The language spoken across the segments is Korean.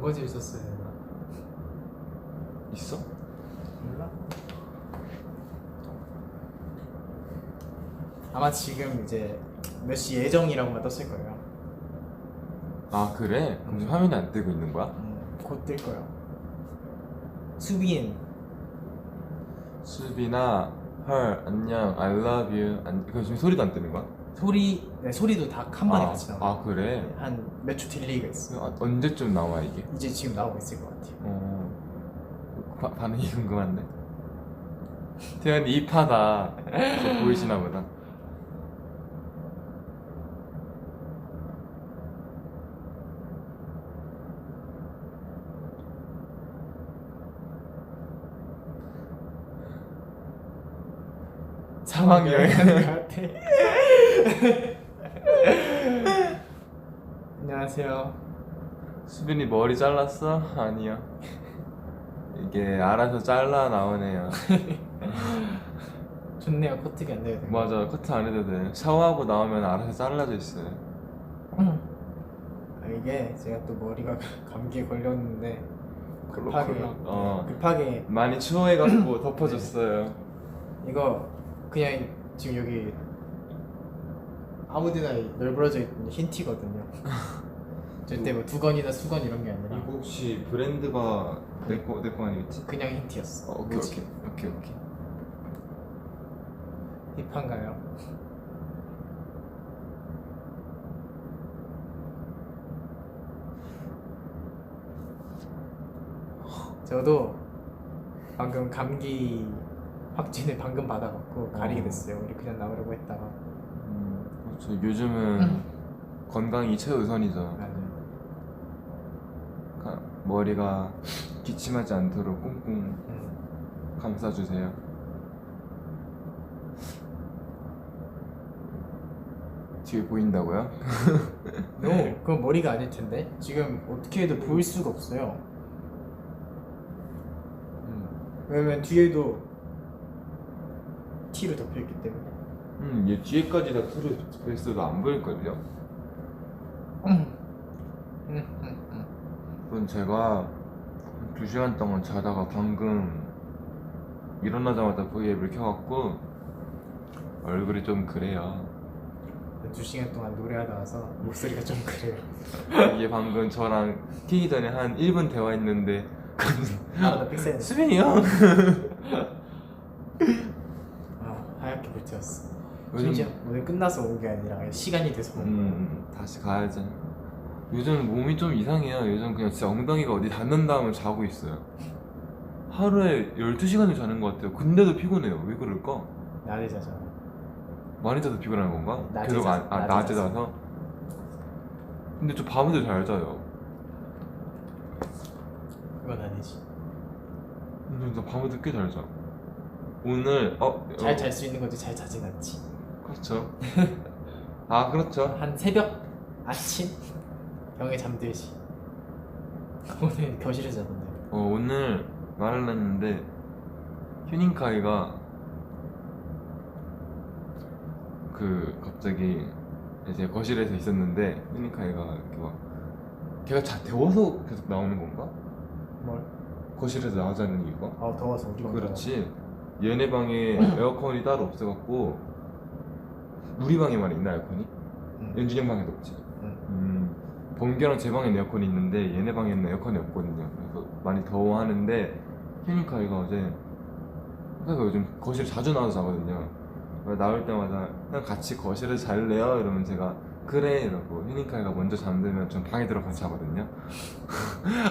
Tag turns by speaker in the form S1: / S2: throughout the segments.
S1: 뭐가 재밌었어요?
S2: 있어?
S1: 몰라? 아마 지금 이제 몇 시 예정이라고만 떴을 거예요.
S2: 아 그래? 그럼 지금 화면이 안 뜨고 있는 거야?
S1: 곧 뜰 거예요. 수빈
S2: 수빈아 헐 안녕 I love you 그럼 지금 소리도 안 뜨는 거야?
S1: 소리 네, 소리도 다 한 번에 같이 나와.
S2: 아 그래?
S1: 한 몇 초 딜레이가 있어.
S2: 언제쯤 나와 이게?
S1: 이제 지금 나오고 있을 것 같아요.
S2: 반응이 궁금한데? 태연이 입하다 보이시나 보다.
S1: 상황 여행하는 것 같아. 안녕하세요.
S2: 수빈이 머리 잘랐어? 아니요. 이게 알아서 잘라 나오네요.
S1: 좋네요. 커트가 안 돼도 돼요.
S2: 맞아, 커트 안 해도 돼. 샤워하고 나오면 알아서 잘라져 있어요.
S1: 이게 제가 또 머리가 감기에 걸렸는데 급하게
S2: 그렇구나.
S1: 급하게
S2: 많이 추워해갖고 덮어줬어요.
S1: 이거 그냥 지금 여기 아무데나 널브러져 있는 흰 티거든요. 절대 뭐 두건이나 수건 이런 게 아니라
S2: 이거 혹시 브랜드가 내 거 아니겠지?
S1: 그냥 흰 티였어.
S2: 오케이
S1: 뭐지?
S2: 오케이.
S1: 힙한가요? 저도 방금 감기 확진을 방금 받아갖고 가리게 됐어요. 우리 그냥 나오려고 했다가
S2: 그렇죠. 요즘은 건강이 최우선이죠.
S1: 맞아요.
S2: 머리가 기침하지 않도록 꽁꽁 감싸주세요. 뒤에 보인다고요?
S1: 그건 머리가 아닐 텐데 지금 어떻게 해도 보일 수가 없어요. 왜냐면 뒤에도 티로 덮여있기 때문에.
S2: 얘 뒤에까지 다 털을 뺐어도 안 보일걸요? 그건 제가 2시간 동안 자다가 방금 일어나자마자 V앱을 켜갖고 얼굴이 좀 그래요.
S1: 2시간 동안 노래하다 와서 목소리가 좀 그래요.
S2: 이게 방금 저랑 키기 전에 한 1분 대화했는데
S1: 나 픽셀.
S2: 수빈이 형!
S1: 하얗게 불태웠어.
S2: 요즘-
S1: 심지어 오늘 끝나서 온 게 아니라 시간이 돼서 온 거야.
S2: 다시 가야죠. 요즘 몸이 좀 이상해요. 요즘 그냥 진짜 엉덩이가 어디 닿는 다음에 자고 있어요. 하루에 12시간을 자는 것 같아요. 근데도 피곤해요. 왜 그럴까?
S1: 낮에 자잖아.
S2: 많이 자도 피곤한 건가?
S1: 낮에
S2: 계속
S1: 자- 낮에
S2: 낮에
S1: 자서.
S2: 자서? 근데 저 밤에도 잘 자요.
S1: 그건 아니지.
S2: 근데 저 밤에도 꽤 잘 자. 오늘
S1: 잘 잘 수 있는 거지 잘 자진 않지.
S2: 그렇죠. 아 그렇죠.
S1: 한 새벽 아침 병에 잠들지. 오늘 교실에서 자던데.
S2: 오늘 말을 했는데 휴닝카이가 갑자기 이제 거실에서 있었는데 휴닝카이가 이렇게 막 걔가 데워서 계속 나오는 건가?
S1: 뭘?
S2: 거실에서 나오자는 이유가?
S1: 더워서 우리가
S2: 그렇지. 얘네 방에 에어컨이 따로 없어갖고 우리 방에만 있나 에어컨이? 연준이 형 방에도 없지. 범규랑 제 방에는 에어컨이 있는데 얘네 방에는 에어컨이 없거든요. 그래서 많이 더워하는데 휴닝카이가 어제 그러니까 요즘 거실 자주 나와서 자거든요. 나올 때마다 그냥 같이 거실에서 잘래요? 이러면 제가 그래 이러고 휴닝카이가 먼저 잠들면 전 방에 들어가서 자거든요.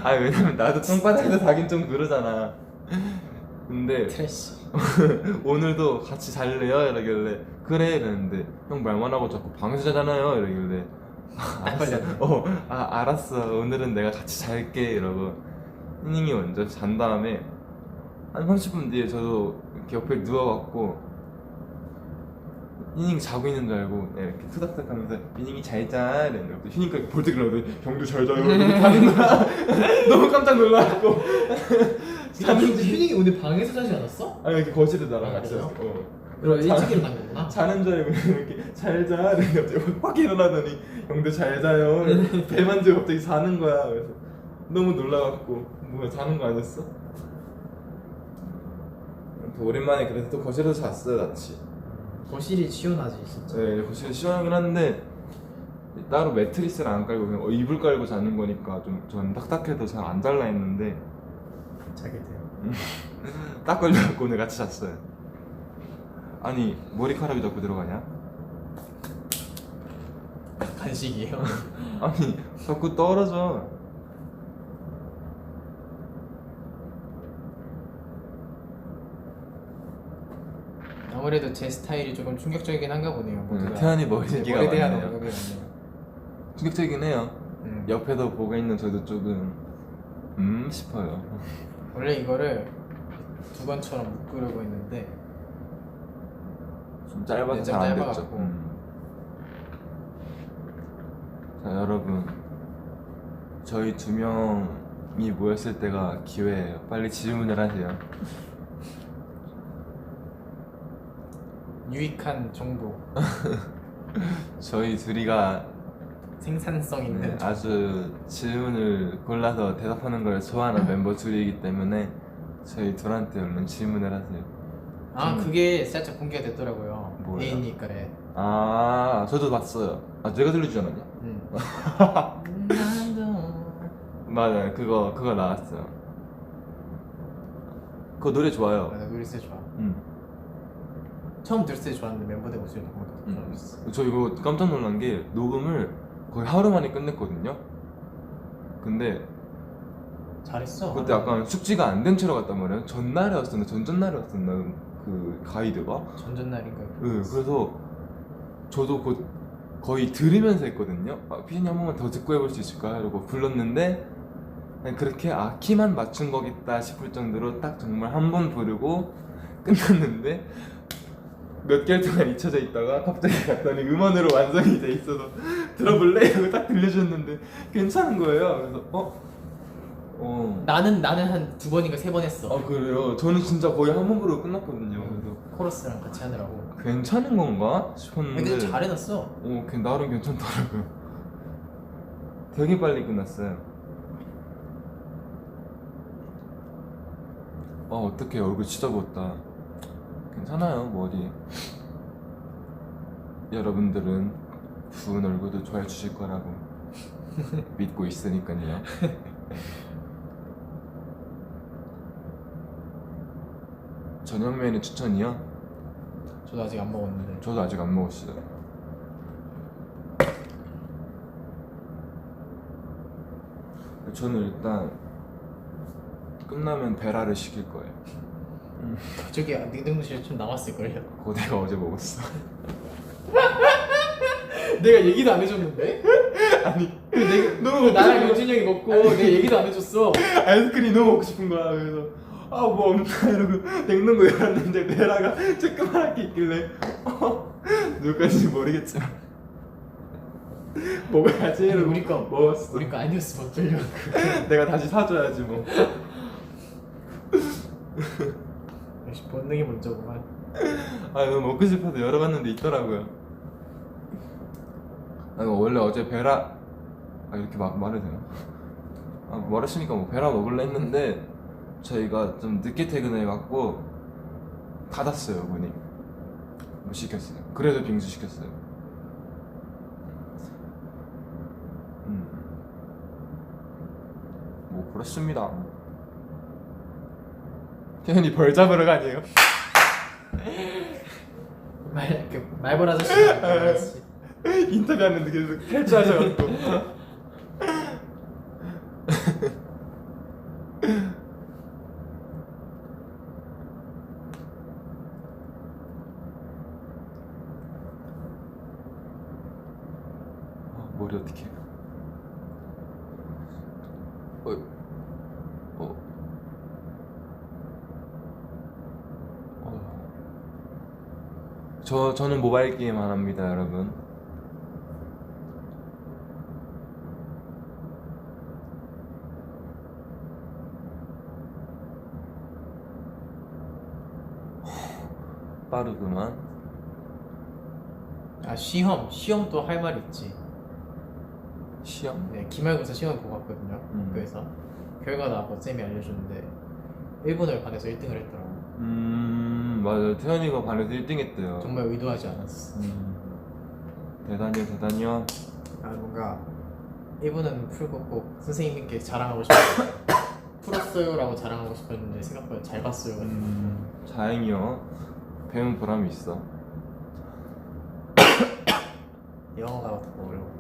S2: 아니 왜냐면 나도 똥바닥에서 자긴 좀 그러잖아. 근데
S1: 트래시.
S2: 오늘도 같이 잘래요? 이러길래 그래 이랬는데 형 말만 하고 자꾸 방에서 자잖아요 이러길래 알았어 오늘은 내가 같이 잘게 이러고 휴닝이 먼저 잔 다음에 한 30분 뒤에 저도 이렇게 옆에 누워갖고 휴닝이 자고 있는 줄 알고 이렇게 투닥투닥 하면서 휴닝이 잘자 이랬는데 휴닝이가 볼때 일어나더니 형도 잘 자요 이러고 자는 거야. 너무 깜짝 놀라갖고
S1: 휴닝이 오늘 방에서 자지 않았어?
S2: 아니 이렇게 거실에 나랑 같이
S1: 그래요?
S2: 잤어.
S1: 그럼 일찍 일어난 거구나.
S2: 자는 줄 알고 이렇게 잘 자. 이랬는데 갑자기 확 일어나더니 형도 잘 자요. 배 만지고 갑자기 자는 거야. 그래서 너무 놀라갖고 뭐야 자는 거 아니었어? 또 오랜만에 그래서 또 거실에서 잤어요 같이.
S1: 거실이 시원하지 진짜.
S2: 네, 거실 시원하긴 한데 따로 매트리스를 안 깔고 그냥 이불 깔고 자는 거니까 좀 전 딱딱해도 잘 안 잘라 했는데
S1: 자게 돼요.
S2: 딱 걸려갖고 오늘 같이 잤어요. 아니 머리카락이 자꾸 들어가냐?
S1: 간식이에요.
S2: 아니 자꾸 떨어져.
S1: 아무래도 제 스타일이 조금 충격적이긴 한가 보네요. 모두가.
S2: 태연이 머리 얘기가
S1: 머리에 대한
S2: 많네요.
S1: 언급이 많네요.
S2: 충격적이긴 해요.
S1: 음.
S2: 옆에서 보고 있는 저도 조금 싶어요.
S1: 원래 이거를 두 번처럼 묶으려고 했는데
S2: 좀 짧아서
S1: 네,
S2: 잘 안 됐죠.
S1: 짧아갖고.
S2: 자 여러분, 저희 두 명이 모였을 때가 기회예요. 빨리 질문을 하세요.
S1: 유익한 정보,
S2: 저희 둘이가
S1: 생산성 있는 정보.
S2: 아주 질문을 골라서 대답하는 걸 좋아하는 멤버 둘이기 때문에 저희 둘한테 얼른 질문을 하세요.
S1: 아 그게 살짝 공개가 됐더라고요.
S2: 뭐예요?
S1: 애인이 거래.
S2: 아 저도 봤어요. 아 제가 들려주지 않았냐? 맞아요. 그거 나왔어요. 그거 노래 좋아요.
S1: 맞아, 노래 진짜 좋아.
S2: 음.
S1: 처음 들을 때 좋았는데 멤버들 목소리 보니까 더 좋아졌어.
S2: 저 이거 깜짝 놀란 게 녹음을 거의 하루 만에 끝냈거든요. 근데
S1: 잘했어.
S2: 그때 약간 숙지가 안 된 채로 갔단 말이에요. 전날이었었나 전전날이었었나 그 가이드가.
S1: 전전날인가.
S2: 네, 그래서 저도 거의 들으면서 했거든요. 피디님 한 번만 더 듣고 해볼 수 있을까요? 이러고 불렀는데 그냥 그렇게 키만 맞춘 거겠다 싶을 정도로 딱 정말 한 번 부르고 끝났는데 몇 개월 동안 잊혀져 있다가 갑자기 갔더니 음원으로 완성이 돼 있어서 들어볼래? 이러고 딱 들려줬는데 괜찮은 거예요. 그래서
S1: 나는 한 두 번인가 세 번 했어.
S2: 그래요? 저는 진짜 거의 한 번 부르고 끝났거든요. 그래서
S1: 코러스랑 같이 하느라고.
S2: 괜찮은 건가
S1: 아니,
S2: 싶었는데
S1: 근데 잘 해놨어.
S2: 나름 괜찮더라고요. 되게 빨리 끝났어요. 어떡해 얼굴 진짜 부었다. 괜찮아요 머리. 여러분들은 부은 얼굴도 좋아해 주실 거라고 믿고 있으니까요. 저녁 메뉴 추천이요?
S1: 저도 아직 안 먹었는데.
S2: 저도 아직 안 먹었어요. 저는 일단 끝나면 베라를 시킬 거예요.
S1: 저기 냉동실에 좀 남았을걸요.
S2: 그거 내가 어제 먹었어.
S1: 내가 얘기도 안 해줬는데?
S2: 아니
S1: 내가
S2: 너무
S1: 나랑 용진이 형이 먹고 내가 얘기도 안 해줬어.
S2: 아이스크림 너무 먹고 싶은 거야. 그래서 뭐 없나 이러고 냉동고 열었는데 베라가 조그맣게 있길래 누구인지 모르겠지만 먹어야지 이러고
S1: 우리 거
S2: 먹었어.
S1: 우리 거 아니었으면 어쩌려고.
S2: 내가 다시 사줘야지 뭐.
S1: 역시 본능이 먼저구만.
S2: 너무 먹고 싶어서 열어봤는데 있더라고요. 원래 어제 베라 이렇게 말해도 되나? 말했으니까 뭐 베라 먹을래 했는데 저희가 좀 늦게 퇴근해갖고 닫았어요 문이. 못 시켰어요. 그래도 빙수 시켰어요. 뭐 그렇습니다. 태현이 벌 잡으러 가네요.
S1: 말벌 아저씨.
S2: 인터뷰하는데 계속 탈주하셔갖고. 머리 어떻게? 저는 모바일 게임 안 합니다, 여러분. 빠르구만.
S1: 시험도 할 말 있지.
S2: 시험?
S1: 네, 기말고사 시험을 보고 왔거든요. 학교에서 결과 나와서 쌤이 알려줬는데 일본어를 반에서 1등을 했더라고.
S2: 맞아. 태연이가 반에서 1등 했대요.
S1: 정말 의도하지 않았어.
S2: 대단해요, 대단해요.
S1: 아 뭔가 일본어는 풀고 꼭 선생님께 자랑하고 싶었어요. 풀었어요라고 자랑하고 싶었는데 생각보다 잘 봤어요.
S2: 다행이요. 배운 보람이 있어.
S1: 영어가 더 어려워.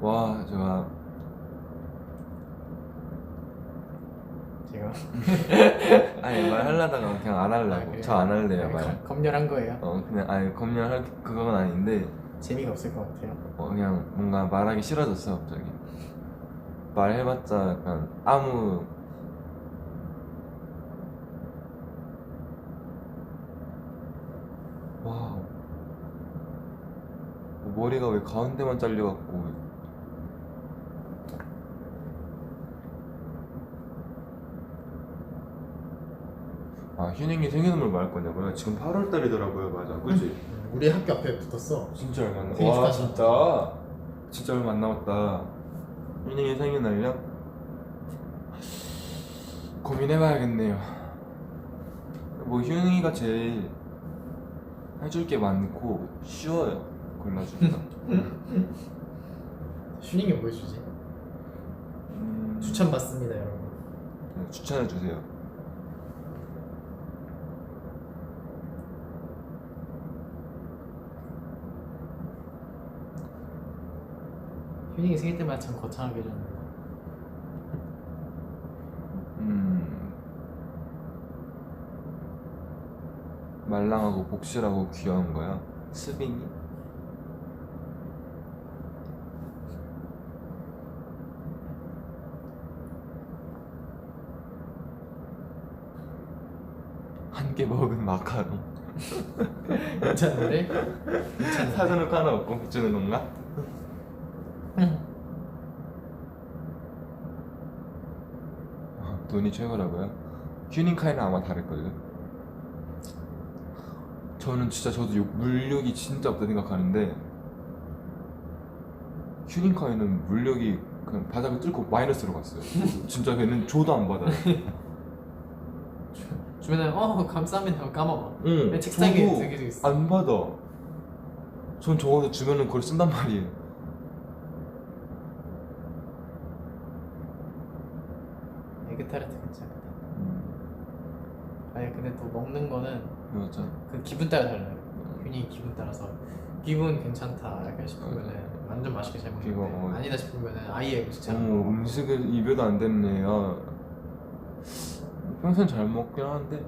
S2: 와, 제가 아니 말하려다가 그냥 안 하려고.
S1: 그래요?
S2: 저 안 할래요,
S1: 네,
S2: 말.
S1: 검열한 거예요.
S2: 그냥 아니 검열할 그건 아닌데
S1: 재미가 없을 것 같아요.
S2: 그냥 뭔가 말하기 싫어졌어 갑자기. 말해봤자 약간 아무 와 머리가 왜 가운데만 잘려갖고. 휴닝이 생일선물 뭐 할 거냐고요? 지금 8월달이더라고요. 맞아, 그치?
S1: 우리 학교 앞에 붙었어.
S2: 진짜 얼마 안
S1: 생일
S2: 와
S1: 축하한다.
S2: 진짜 얼마 안 남았다. 휴닝이 생일날요? 고민해봐야겠네요. 뭐 휴닝이가 제일 해줄 게 많고 쉬워요. 골라주기가.
S1: 슈닝이 뭐 해주지? 추천 받습니다 여러분.
S2: 네, 추천해주세요.
S1: 슈닝이 생일 때마다 참 거창하게 해줬는데.
S2: 말랑하고 복실하고 귀여운 거야. 스빈이? 한 끼 먹은 마카롱.
S1: 괜찮은데? 괜찮은데?
S2: 사주는 거 하나 없고 주는 건가? 돈이 최고라고요? 휴닝카이는 아마 다를걸요? 저는 진짜 물력이 진짜 없다 생각하는데 휴닝카이는 물력이 그냥 바닥을 뚫고 마이너스로 갔어요. 진짜 걔는 줘도 안 받아요.
S1: 주면은 감사합니다 하고 까먹어.
S2: 응,
S1: 내 책상에
S2: 줘도
S1: 되게 있어.
S2: 안 받아. 전 적어서 주면은 그걸 쓴단 말이에요.
S1: 에그타르트 괜찮다. 아니 근데 또 먹는 거는
S2: 맞아.
S1: 그 기분 따라 달라요. 균이 기분 따라서 기분 괜찮다 약간 싶으면은 완전 맛있게 잘 먹는데
S2: 이거,
S1: 아니다 싶으면은 아예 진짜 안 먹어.
S2: 음식을 입에도 안 댔네요. 평소엔 잘 먹긴 하는데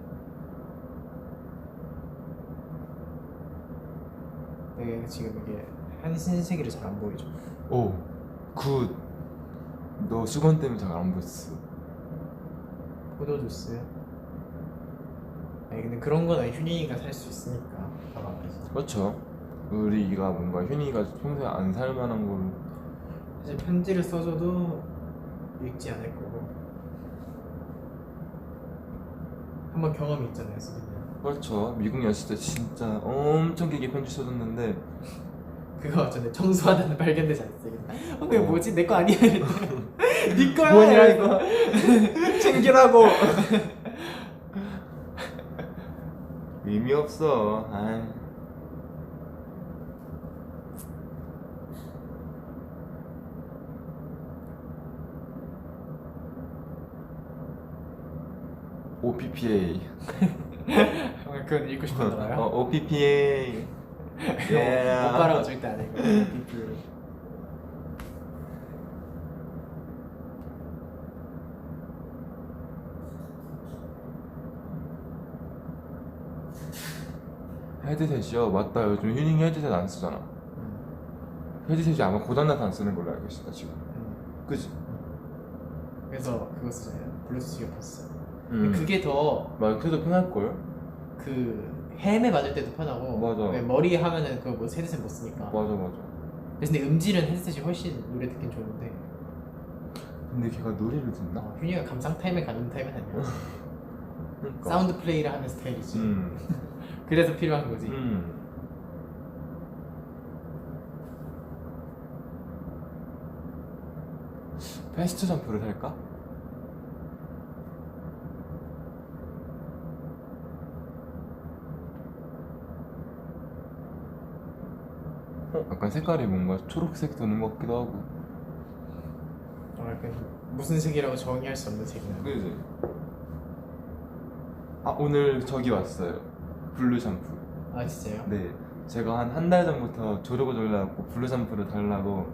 S1: 되게 지금 이게 한신세계를 잘 안 보이죠.
S2: 너 수건 때문에 잘 안 보였어.
S1: 포도 주스. 아니 근데 그런 거는 휴닝이가 살 수 있으니까 바로 앞에서.
S2: 그렇죠. 우리가 뭔가 휴닝이가 평소에 안 살 만한 거를
S1: 사실 편지를 써줘도 읽지 않을 거고. 한번 경험이 있잖아요, 수빈이.
S2: 그렇죠. 미국 여행 때 진짜 엄청 길게 편지 써줬는데
S1: 그거 전에 청소하다는 발견되지 않았어요? 그게 뭐지? 내 거 아니야? 네 거야.
S2: 뭐냐 이거 챙기라고. 의미 없어. 아이. OPPA.
S1: 그건 읽고 싶었나 봐요.
S2: OPPA.
S1: 오빠라고 절대 안 읽어.
S2: 헤드셋이요? 맞다. 요즘 휴닝이 헤드셋 안 쓰잖아. 헤드셋이 아마 고장나서 안 쓰는 걸로 알고 있어 지금. 그지?
S1: 그래서 그거 쓰잖아요. 블루투스 이어폰 써.
S2: 음.
S1: 그게 더
S2: 맞아. 그래도 편할 걸.
S1: 그 헬멧 맞을 때도 편하고.
S2: 맞아.
S1: 왜 머리 하면은 그거 뭐 헤드셋 못 쓰니까.
S2: 맞아.
S1: 그래서 근데 음질은 헤드셋이 훨씬 노래 듣긴 좋은데.
S2: 근데 걔가 노래를 듣나?
S1: 휴닝이가 감상 타임에 가는 타임은 아니야.
S2: 그러니까.
S1: 사운드 플레이를 하는 스타일이지.
S2: 음.
S1: 그래서 필요한 거지.
S2: 패스트 샴푸를 살까? 약간 색깔이 뭔가 초록색 도는 것 같기도 하고.
S1: 약간 무슨 색이라고 정의할 수 없는 색이나.
S2: 그지? 아 오늘 저기 왔어요. 블루 샴푸.
S1: 아 진짜요?
S2: 네, 제가 한 달 전부터 조르고 졸라고 블루 샴푸를 달라고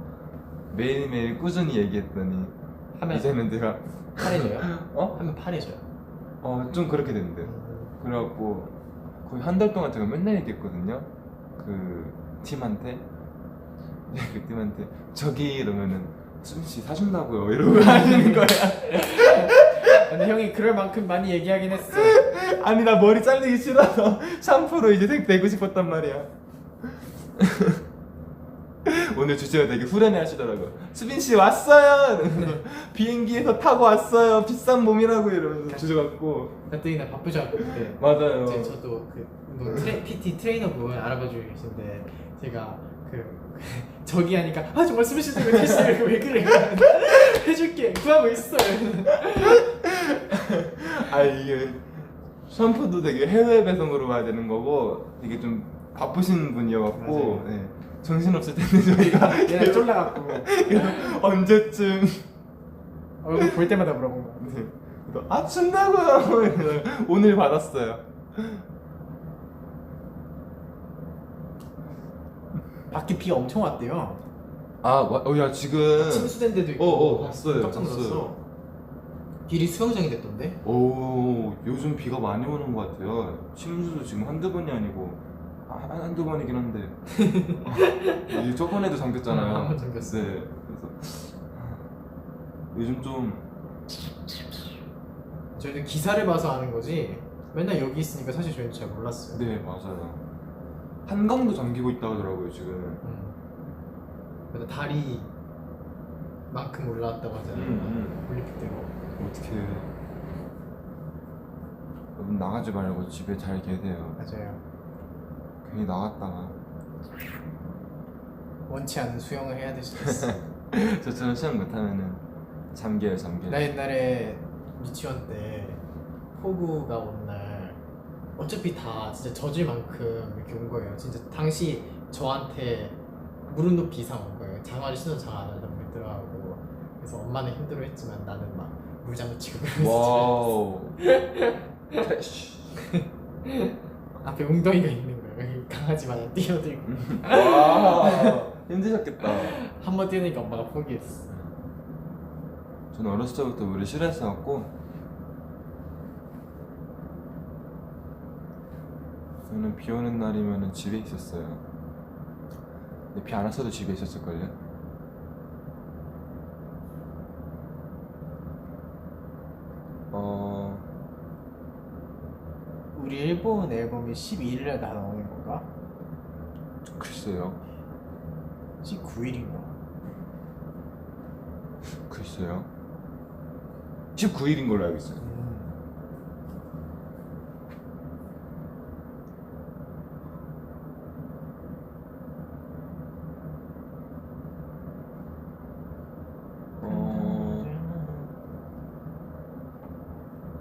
S2: 매일매일 꾸준히 얘기했더니
S1: 하면
S2: 이제는 내가
S1: 파래져요?
S2: 어?
S1: 하면 파래져요.
S2: 좀 그렇게 됐는데. 그래갖고 거의 한 달 동안 제가 맨날 얘기했거든요. 그 팀한테. 그 팀한테 저기 이러면은 수빈씨 사준다고요 이러고 하시는 거야.
S1: 근데 형이 그럴 만큼 많이 얘기하긴 했어.
S2: 아니 나 머리 잘리기 싫어서 샴푸로 이제 색 내고 싶었단 말이야. 오늘 주제가 되게 후련해 하시더라고요. 수빈씨 왔어요 이러면서 비행기에서 타고 왔어요 비싼 몸이라고 이러면서 주저갖고.
S1: 그랬더니 나 바쁘죠 그때.
S2: 맞아요.
S1: 이제 저도 그 PT 트레이너분 알아봐 주고 계신데 제가 저기 하니까 아 정말 수빈 씨 때문에 택시를 왜 그래? 해줄게 구하고 있어요.
S2: 아 이게 샴푸도 되게 해외 배송으로 와야 되는 거고 되게 좀 바쁘신 분이어갖고
S1: 맞아요.
S2: 네, 정신없을 때는 저희가
S1: 얘네 쫄라갖고
S2: 언제쯤
S1: 얼굴 볼 때마다 물어본 거.
S2: 네. 아 준다고요. 오늘 받았어요.
S1: 밖에 비가 엄청 왔대요.
S2: 야 지금
S1: 침수된 데도 있고.
S2: 봤어요.
S1: 깜짝 놀랐어.
S2: 봤어요.
S1: 길이 수영장이 됐던데.
S2: 오 요즘 비가 많이 오는 것 같아요. 침수도 지금 한두 번이 아니고 한두 번이긴 한데 이게 저번에도 잠겼잖아요.
S1: 한번 잠겼어.
S2: 네 그래서 요즘 좀
S1: 저희는 기사를 봐서 아는 거지 맨날 여기 있으니까 사실 저희는 잘 몰랐어요.
S2: 네 맞아요. 한강도 잠기고 있다고 하더라고요 지금.
S1: 그래서 다리만큼 올라왔다고 하잖아요. 올림픽 때문에.
S2: 어떻게 여러분 나가지 말고 집에 잘 계세요.
S1: 맞아요.
S2: 괜히 나갔다가
S1: 원치 않는 수영을 해야 될 수도 있어.
S2: 저처럼 수영 못하면은 잠겨요.
S1: 나 옛날에 유치원 때 폭우가 온 날 어차피 다 진짜 젖을 만큼 이렇게 온 거예요. 진짜 당시 저한테 무릎 높이 이상 온 거예요. 장화를 신어도 장화 안 하려고 들어가고. 그래서 엄마는 힘들어했지만 나는 막 물장구 치고 그러면서
S2: 와우 트래쉬.
S1: 앞에 웅덩이가 있는 거예요. 강아지 마냥 뛰어들고
S2: 와 힘드셨겠다.
S1: 한 번 뛰니까 엄마가 포기했어.
S2: 저는 어렸을 때부터 물을 싫어했어갖고 저는 비 오는 날이면 집에 있었어요. 근데 비 안 왔어도 집에 있었을걸요?
S1: 우리 일본 앨범이 12일에 다 나오는 건가?
S2: 글쎄요.
S1: 19일인가?
S2: 글쎄요. 19일인 걸로 알고 있어요.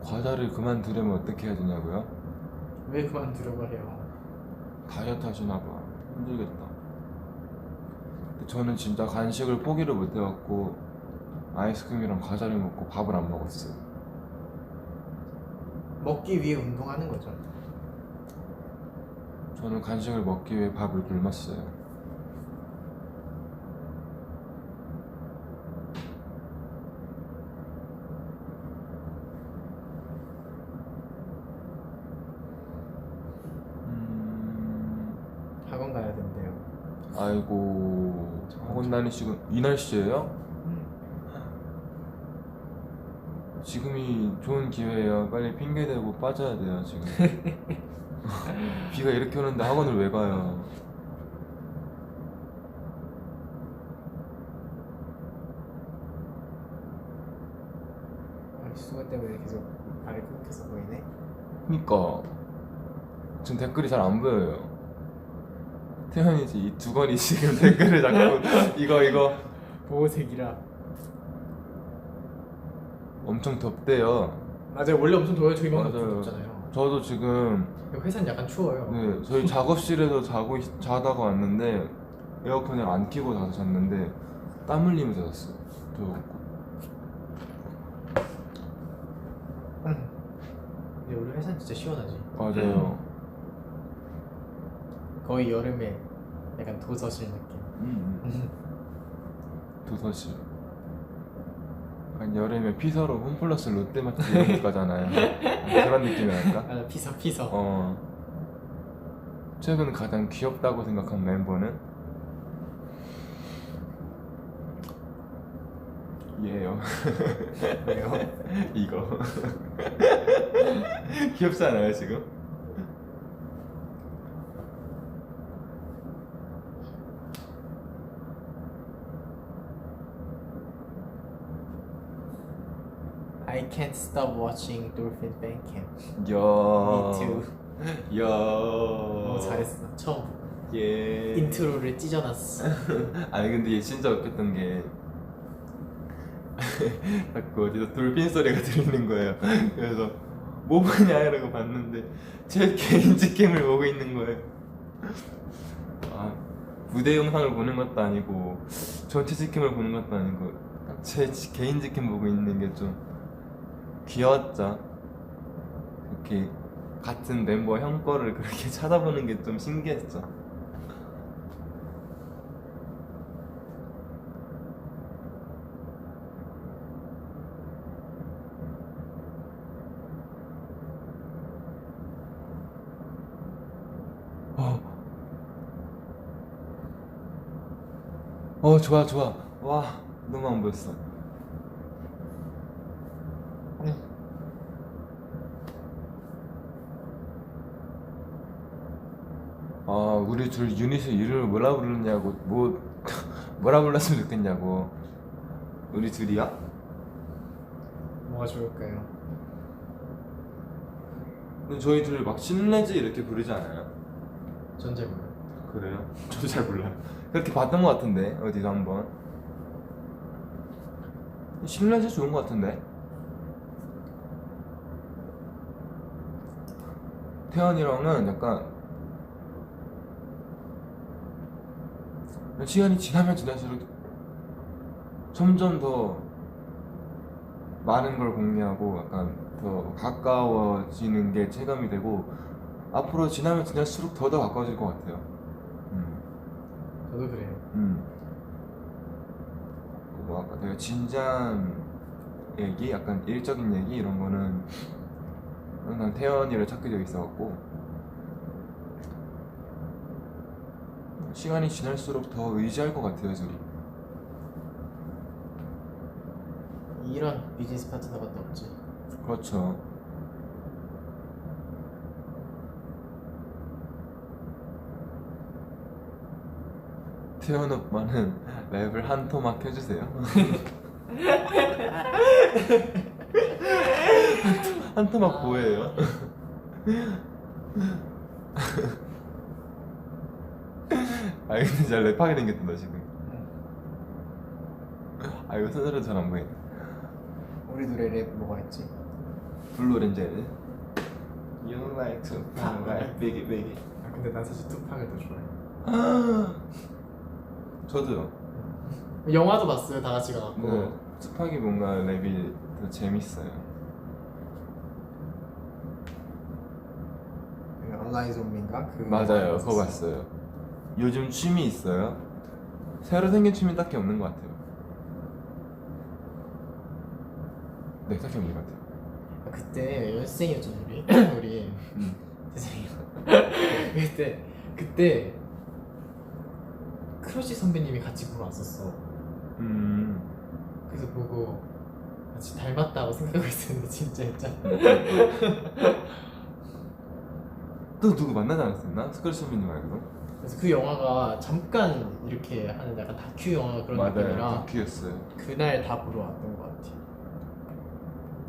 S2: 과자를 그만 두려면 어떻게 해야 되냐고요?
S1: 왜 그만두려고 해요?
S2: 다이어트 하시나봐. 힘들겠다. 근데 저는 진짜 간식을 포기를 못해갖고 아이스크림이랑 과자를 먹고 밥을 안 먹었어요.
S1: 먹기 위해 운동하는 거죠.
S2: 저는 간식을 먹기 위해 밥을 굶었어요.
S1: 학원 가야 된대요.
S2: 아이고 학원 다니시고 이 날씨예요? 지금이 좋은 기회예요. 빨리 핑계 대고 빠져야 돼요 지금. 비가 이렇게 오는데 학원을 왜 가요?
S1: 수고 때문에 계속 발이 끊겨서 보이네.
S2: 그니까 지금 댓글이 잘 안 보여요. 태현이 이 두건이 지금 댓글을 자꾸 이거
S1: 보호색이라.
S2: 엄청 덥대요.
S1: 맞아요. 원래 엄청 더워요. 저희 방도
S2: 맞아요.
S1: 덥잖아요.
S2: 저도 지금
S1: 회사는 약간 추워요.
S2: 네, 저희 작업실에서 자다가 왔는데 에어컨을 안 켜고 자서 잤는데 땀 흘리면서 잤어요. 더웠고.
S1: 근데 우리 회사는 진짜 시원하지.
S2: 맞아요.
S1: 거의 여름에 약간 도서실 느낌.
S2: 도서실. 약간 여름에 피서로 홈플러스 롯데마트 이런 거 가잖아요. 그런 느낌이랄까?
S1: 아, 피서.
S2: 최근 가장 귀엽다고 생각한 멤버는 얘예요.
S1: 왜요?
S2: 이거. 귀엽지 않아요 지금?
S1: I can't stop watching Dolphin Band Camp.
S2: 야.
S1: Me too.
S2: 야.
S1: 너무 잘했어. 처음
S2: 예.
S1: 인트로를 찢어놨어.
S2: 아니 근데 얘 진짜 웃겼던 게 자꾸 어디서 돌핀 소리가 들리는 거예요. 그래서 뭐 보냐 이러고 봤는데 제 개인 직캠을 보고 있는 거예요. 아, 무대 영상을 보는 것도 아니고 전체 직캠을 보는 것도 아니고 제 개인 직캠 보고 있는 게 좀 귀여웠죠. 이렇게 같은 멤버 형 거를 그렇게 찾아보는 게 좀 신기했죠. 좋아 좋아. 와 너무 안 보였어. 우리 둘 유닛의 이름을 뭐라 부르냐고 뭐라 불렀으면 좋겠냐고. 우리 둘이야?
S1: 뭐가 좋을까요?
S2: 근데 저희 둘 막 신레즈 이렇게 부르지 않아요?
S1: 전 잘 몰라요.
S2: 그래요? 저도 잘 몰라요. 그렇게 봤던 것 같은데 어디서 한번. 신레즈 좋은 것 같은데. 태연이랑은 약간 시간이 지나면 지날수록 점점 더 많은 걸 공유하고 약간 더 가까워지는 게 체감이 되고 앞으로 지나면 지날수록 더 가까워질 것 같아요.
S1: 저도 그래요.
S2: 뭐 아까 내가 진지한 얘기, 약간 일적인 얘기 이런 거는 난 태연이를 찾게 돼 있어갖고 시간이 지날수록 더 의지할 것 같아요, 둘이.
S1: 이런 비즈니스 파트너가 또 없지.
S2: 그렇죠. 태연 오빠는 랩을 한 토막 해주세요. 한 토막 뭐예요? 근데 진짜 랩하게 생겼다 너 지금. 이거 손으로 잘 안 보이네.
S1: 우리 둘의 랩 뭐가 있지?
S2: 블루 오렌지 알지? You like to pop like biggie biggie.
S1: 근데 난 사실 투팍을 더 좋아해.
S2: 저도요.
S1: 영화도 봤어요. 다 같이 가갖고.
S2: 네, 투팍이 뭔가 랩이 더 재밌어요.
S1: 얼라이즈 온민가? 그
S2: 맞아요, 그거 봤어요. 요즘 취미 있어요? 새로 생긴 취미 딱히 없는 것 같아요. 네, 딱히 없는 것 같아요.
S1: 그때 연습생이었잖아 우리. 우리 죄송해요. 그때 크러쉬 선배님이 같이 보러 왔었어. 그래서 보고 같이 닮았다고 생각하고 있었는데 진짜 했잖아.
S2: 또 누구 만나지 않았었나? 스컬 선배님 말고.
S1: 그래서 그 영화가 잠깐 이렇게 하는 약간 다큐 영화 그런
S2: 맞아요,
S1: 느낌이라
S2: 다큐였어요.
S1: 그날 다 보러 왔던 것 같아.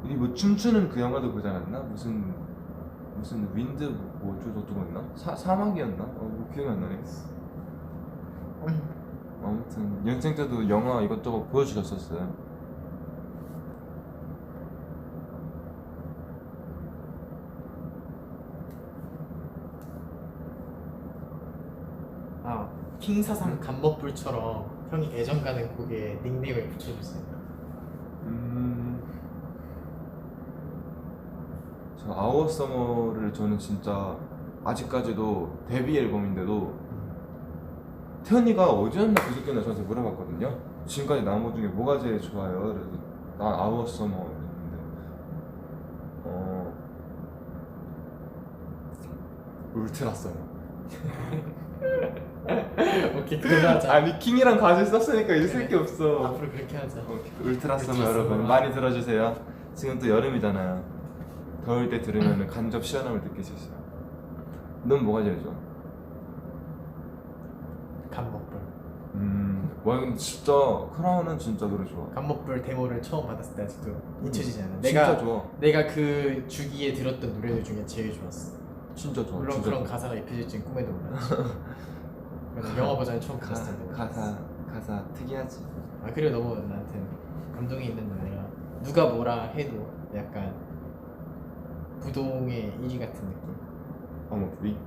S2: 우리 뭐 춤추는 그 영화도 보지 않았나? 무슨 윈드 뭐 어쩌고저쩌고였나? 사막이었나? 뭐 기억이 안 나네. 아무튼 연생 때도 영화 이것저것 보여주셨었어요.
S1: 킹사상 간먹불처럼 형이 애정 가는 곡에 닉네임을 붙여주세요.
S2: 저 아워 서머를 저는 진짜 아직까지도 데뷔 앨범인데도 태연이가 어제였나 그저께나 저한테 물어봤거든요. 지금까지 나온 것 중에 뭐가 제일 좋아요? 그래서 난 아워 서머 했는데 울트라 서머.
S1: 오케이, 그걸로 하자.
S2: 아니 킹이랑 가수 썼으니까 있을 게 없어.
S1: 앞으로 그렇게 하자.
S2: 울트라 서머
S1: 울트라
S2: 여러분
S1: 서머.
S2: 많이 들어주세요. 지금 또 여름이잖아요. 더울 때 들으면 간접 시원함을 느낄 수 있어요. 넌 뭐가 제일 좋아?
S1: 간먹불.
S2: 와 근데 진짜 크라운은 진짜 노래 좋아.
S1: 간먹불 데모를 처음 받았을 때 아직도 잊혀지지 않아.
S2: 진짜 좋아.
S1: 내가 그 주기에 들었던 노래들 중에 제일 좋았어.
S2: 진짜 좋아.
S1: 물론
S2: 진짜
S1: 그런
S2: 좋아.
S1: 가사가 입혀질 줄 꿈에도 몰랐지. 그래서 영화 버전을 처음 들었을 때.
S2: 가사 특이하지.
S1: 그리고 너무 나한테 감동이 있는 노래가 누가 뭐라 해도 약간 부동의 1위 같은 느낌.
S2: 어머 우리.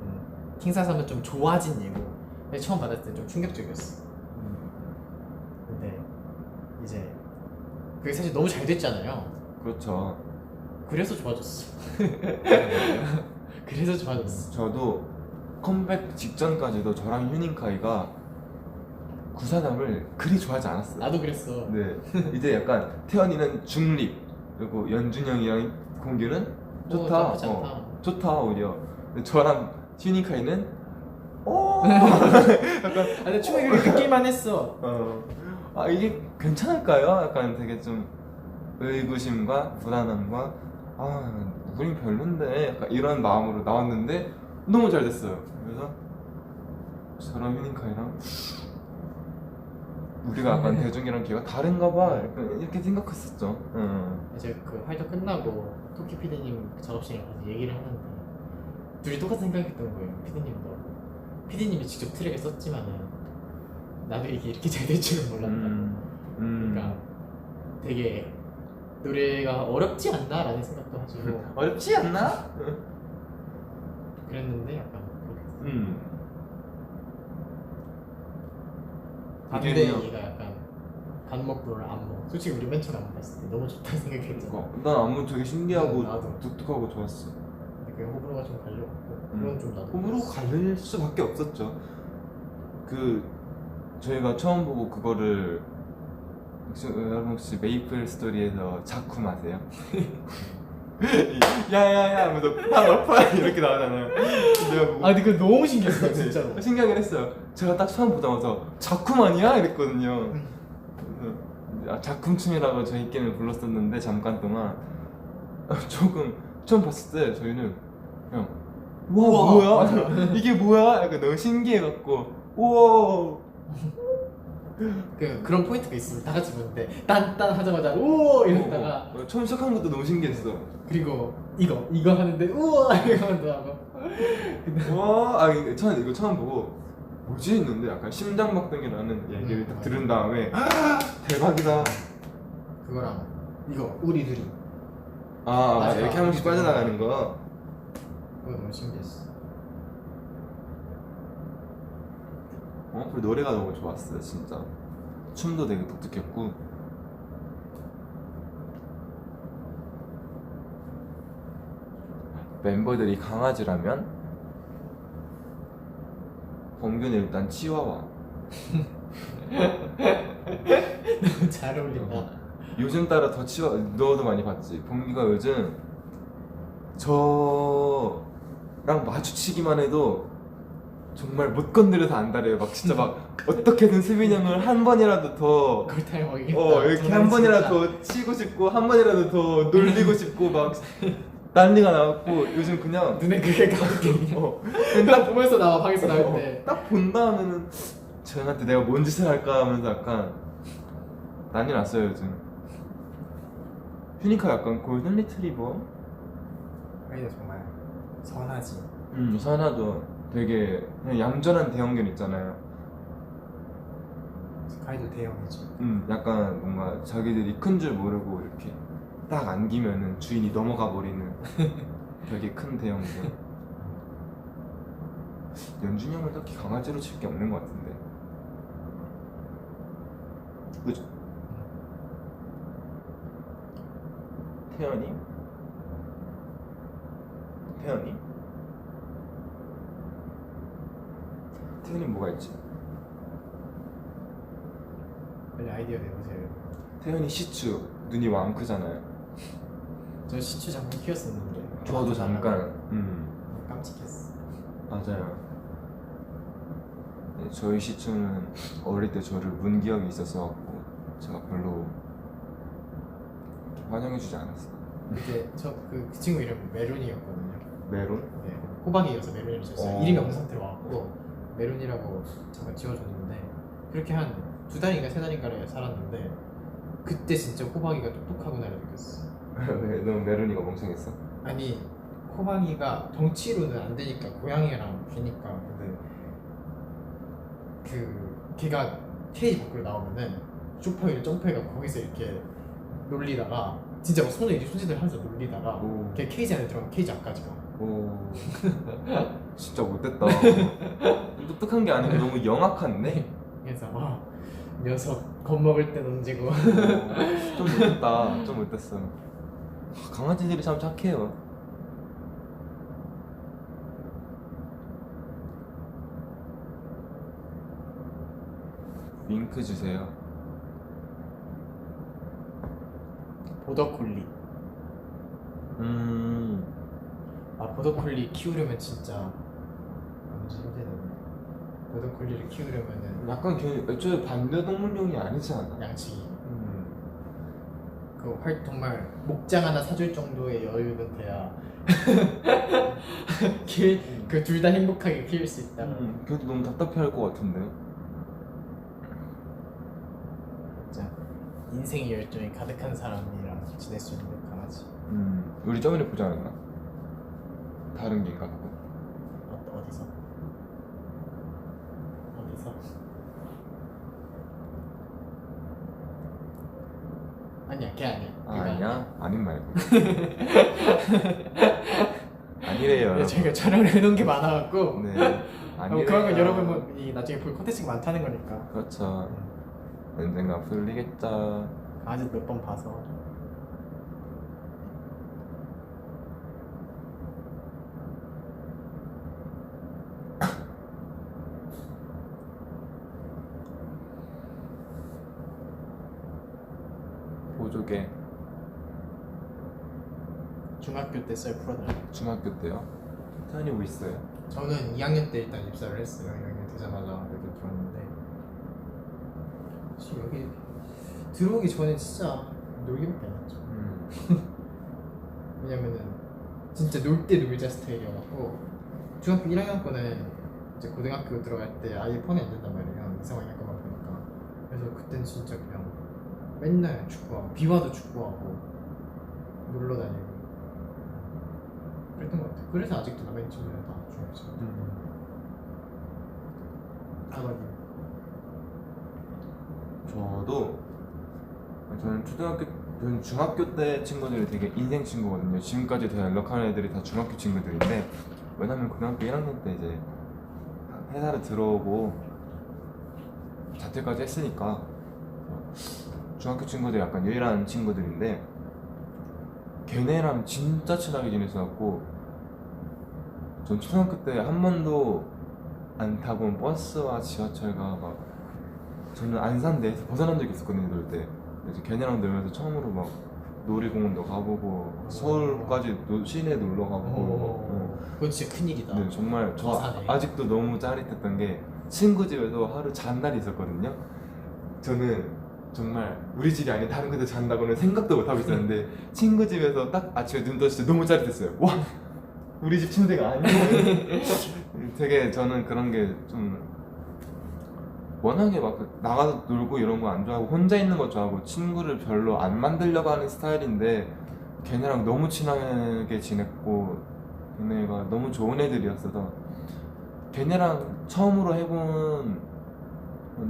S1: 킹사삼은 좀 좋아진 예고. 근데 처음 받았을 때 좀 충격적이었어. 근데 이제 그게 사실 너무 잘 됐잖아요.
S2: 그렇죠.
S1: 그래서 좋아졌어. 그래서 좋아졌어.
S2: 저도 컴백 직전까지도 저랑 휴닝카이가 구사남을 그리 좋아하지 않았어요.
S1: 나도 그랬어.
S2: 네. 이제 약간 태연이는 중립 그리고 연준형이랑 공규는 좋다.
S1: 나쁘지 않다.
S2: 좋다 오히려. 근데 저랑 휴닝카이는
S1: 근데 충분히 그렇게 느낄만 했어.
S2: 이게 괜찮을까요? 약간 되게 좀 의구심과 불안함과 우린 별론데 약간 이런 마음으로 나왔는데 너무 잘 됐어요. 그래서 저랑 휴닝카이랑 우리가 약간 대중이랑 걔가 다른가 봐 약간 이렇게 생각했었죠.
S1: 이제 그 활동 끝나고 토끼 PD님 작업실에 가서 얘기를 하는데 둘이 똑같은 생각했던 거예요. PD님이 직접 트랙을 썼지만은 나도 이게 이렇게 잘 될 줄은 몰랐다. 그러니까 되게 노래가 어렵지 않나라는 생각도 하시고
S2: 어렵지 않나?
S1: 그랬는데 약간 그렇게
S2: 이게
S1: 반대
S2: 그냥-
S1: 얘가 약간 간먹불을 안 먹어. 솔직히 우리 맨 처음에 안 봤을 때 너무 좋다 생각했잖아.
S2: 난 안무 되게 신기하고
S1: 나도.
S2: 독특하고 좋았어.
S1: 근데 그게 호불호가 좀 갈려갖고 그건 좀 나도
S2: 호불호 갈릴 수밖에 없었죠. 저희가 처음 보고 그거를 여러분 혹시 메이플 스토리에서 자쿰 아세요? 야야야 하면서 파파 이렇게 나오잖아요. 내가 보고
S1: 근데 그거 너무 신기했어 진짜로.
S2: 신기하긴 했어요. 제가 딱 처음 보자마자 자쿰 아니야? 이랬거든요. 그래서 자쿰 춤이라고 저희끼리는 불렀었는데 잠깐 동안 조금 처음 봤을 때 저희는 그냥 우와 뭐야? 이게 뭐야? 약간 너무 신기해갖고 우와
S1: 그런 포인트가 있어. 다 같이 보는데 딴 하자마자 오 이러다가
S2: 처음 시작하는 것도 너무 신기했어.
S1: 그리고 이거 하는데 우와 이러면서 하고.
S2: 와, 저는 이거 처음 보고 뭐지 했는데 약간 심장박동이라는 얘기를 딱 들은 다음에 대박이다.
S1: 그거랑 이거 우리 둘이
S2: 맞아. 이렇게 한 번씩 빠져나가는 거.
S1: 그거 너무 신기했어.
S2: 그리고 노래가 너무 좋았어요 진짜. 춤도 되게 독특했고 멤버들이 강아지라면 범규는 일단 치와와.
S1: 너무 잘 어울린다.
S2: 요즘 따라 더 너도 많이 봤지. 범규가 요즘 저랑 마주치기만 해도 정말 못 건드려서 안달해요. 막 진짜 막 어떻게든 수빈이 형을 한 번이라도 더
S1: 꿀타임 먹이겠다.
S2: 이렇게 한 번이라도 더 치고 싶고 한 번이라도 더 놀리고 싶고 막 난리가 나고 요즘 그냥
S1: 눈에 그게 가득해. 딱 보면서 나와 방에서 나올 때.
S2: 딱 본 다음에는 저 형한테 내가 뭔 짓을 할까 하면서 약간 난리 났어요 요즘. 휴니카 약간 골든 리트리버.
S1: 아니다 정말 선하지.
S2: 선하죠. 되게 그냥 얌전한 대형견 있잖아요.
S1: 스카이도 대형이지.
S2: 약간 뭔가 자기들이 큰 줄 모르고 이렇게 딱 안기면은 주인이 넘어가 버리는 되게 큰 대형견. 연준이 형은 딱히 강아지로 칠 게 없는 것 같은데. 그죠? 태연이? 태연이? 태연이 뭐가 있지?
S1: 빨리 아이디어 내보세요.
S2: 태연이 시추 눈이 왕 크잖아요.
S1: 저 시추 잠깐 키웠었는데.
S2: 저도 잠깐.
S1: 깜찍했어.
S2: 맞아요. 네, 저희 시추는 어릴 때 저를 문 기억이 있어서 제가 별로 환영해주지 않았어요.
S1: 이제 저 그 친구 이름 메론이었거든요.
S2: 메론?
S1: 네, 호박이어서 메론이라고 줬어요. 이름이 없는 상태로 와갖고 메론이라고 잠깐 지어줬는데 그렇게 한 2달인가 3달인가를 살았는데 그때 진짜 호박이가 똑똑하구나를 느꼈어.
S2: 왜? 너 메론이가 멍청했어?
S1: 아니 호박이가 덩치로는 안 되니까 고양이랑 비니까 근데 그 걔가 케이지 밖으로 나오면은 쇼파위를 점프해갖고 거기서 이렇게 놀리다가 진짜 막 손에 이렇게 손짓을 하면서 놀리다가
S2: 오.
S1: 걔 케이지 안에 들어가면 케이지 안까지 가.
S2: 오. 진짜 못됐다. 똑똑한 게 아니고 너무 영악한데?
S1: 그래서 와 녀석 겁먹을 때 던지고
S2: 좀 못됐다. 좀 못됐어. 강아지들이 참 착해요. 윙크 주세요.
S1: 보더콜리. 아 보더콜리 키우려면 진짜 완전 힘드네. 보더콜리를 키우려면은
S2: 약간 걔 애초에 반려동물용이 아니지 않아?
S1: 양치기. 정말 목장 하나 사줄 정도의 여유는 돼야 그 둘 다 행복하게 키울 수 있다.
S2: 걔도 너무 답답해할 것 같은데.
S1: 진짜 인생의 열정이 가득한 사람이랑 지낼 수 있는 강아지.
S2: 우리 저번에 보지 않았나? 다른 개인가 그거?
S1: 어디서? 아니야, 걔 아니야.
S2: 아니야? 아닌 말고. 아니래요.
S1: 네, 저희가 촬영을 해놓은 게 많아갖고.
S2: 네. 아니래요.
S1: 그런 건 여러분 뭐 나중에 볼 콘텐츠가 많다는 거니까.
S2: 그렇죠. 언젠가 풀리겠죠.
S1: 아직 몇 번 봐서.
S2: 보조개.
S1: 중학교 때 썰 풀어달래.
S2: 중학교 때요? 태연이 뭐 있어요?
S1: 저는 2학년 때 일단 입사를 했어요. 2학년 되자마자 여기 들어왔는데 사실 여기 들어오기 전에 진짜 놀기밖에 안 했죠. 왜냐면은 진짜 놀 때 놀자 스타일이어갖고 중학교 1학년 거는 이제 고등학교 들어갈 때 아예 폰이 안 된단 말이에요. 이상한 학교만 보니까. 그래서 그땐 진짜 그냥 맨날 축구하고 비와도 축구하고 놀러 다니고 그랬던 것 같아요. 그래서 아직도 남아있는 친구들은 다 중학교 친구들.
S2: 저는 중학교 때 친구들이 되게 인생 친구거든요. 지금까지 다 연락하는 애들이 다 중학교 친구들인데, 왜냐면 고등학교 1학년 때 이제 회사를 들어오고 자퇴까지 했으니까 중학교 친구들이 약간 유일한 친구들인데, 걔네랑 진짜 친하게 지냈어갖고, 전 초등학교 때 한 번도 안 타본 버스와 지하철과 막, 저는 안산대에서 벗어난 적이 있었거든요, 놀 때. 그래서 걔네랑 놀면서 처음으로 막 놀이공원도 가보고 서울까지 시내 놀러 가보고.
S1: 그건 진짜 큰일이다.
S2: 네, 정말 저
S1: 사네.
S2: 아직도 너무 짜릿했던 게, 친구 집에서 하루 잔 날이 있었거든요. 저는 정말 우리 집이 아닌 다른 곳에 잔다고는 생각도 못 하고 있었는데 친구 집에서 딱 아침에 눈 떴을 때 너무 짜릿했어요. 와, 우리 집 침대가 아니에요. 되게 저는 그런 게 좀 워낙에 막 나가서 놀고 이런 거 안 좋아하고 혼자 있는 거 좋아하고 친구를 별로 안 만들려고 하는 스타일인데, 걔네랑 너무 친하게 지냈고 걔네가 너무 좋은 애들이었어서 걔네랑 처음으로 해본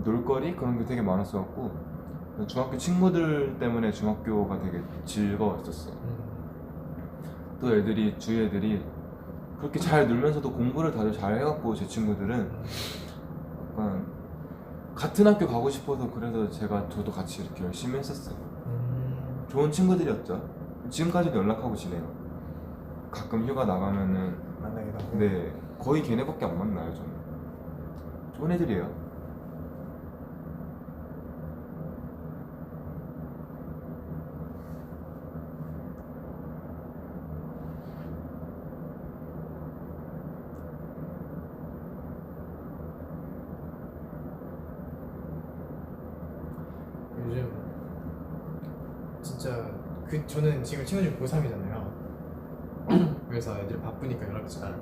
S2: 놀거리 그런 게 되게 많았어갖고 중학교 친구들 때문에 중학교가 되게 즐거웠었어요. 또 애들이 주위 애들이 그렇게 잘 놀면서도 공부를 다들 잘 해갖고 제 친구들은 약간 같은 학교 가고 싶어서 그래서 저도 같이 이렇게 열심히 했었어요. 좋은 친구들이었죠. 지금까지도 연락하고 지내요. 가끔 휴가 나가면은
S1: 만나기도 하고.
S2: 네 거의 걔네밖에 안 만나요 저는. 좋은 애들이에요.
S1: 요즘 진짜 저는 지금 친구 중에 고3이잖아요. 그래서 애들 바쁘니까 연락 잘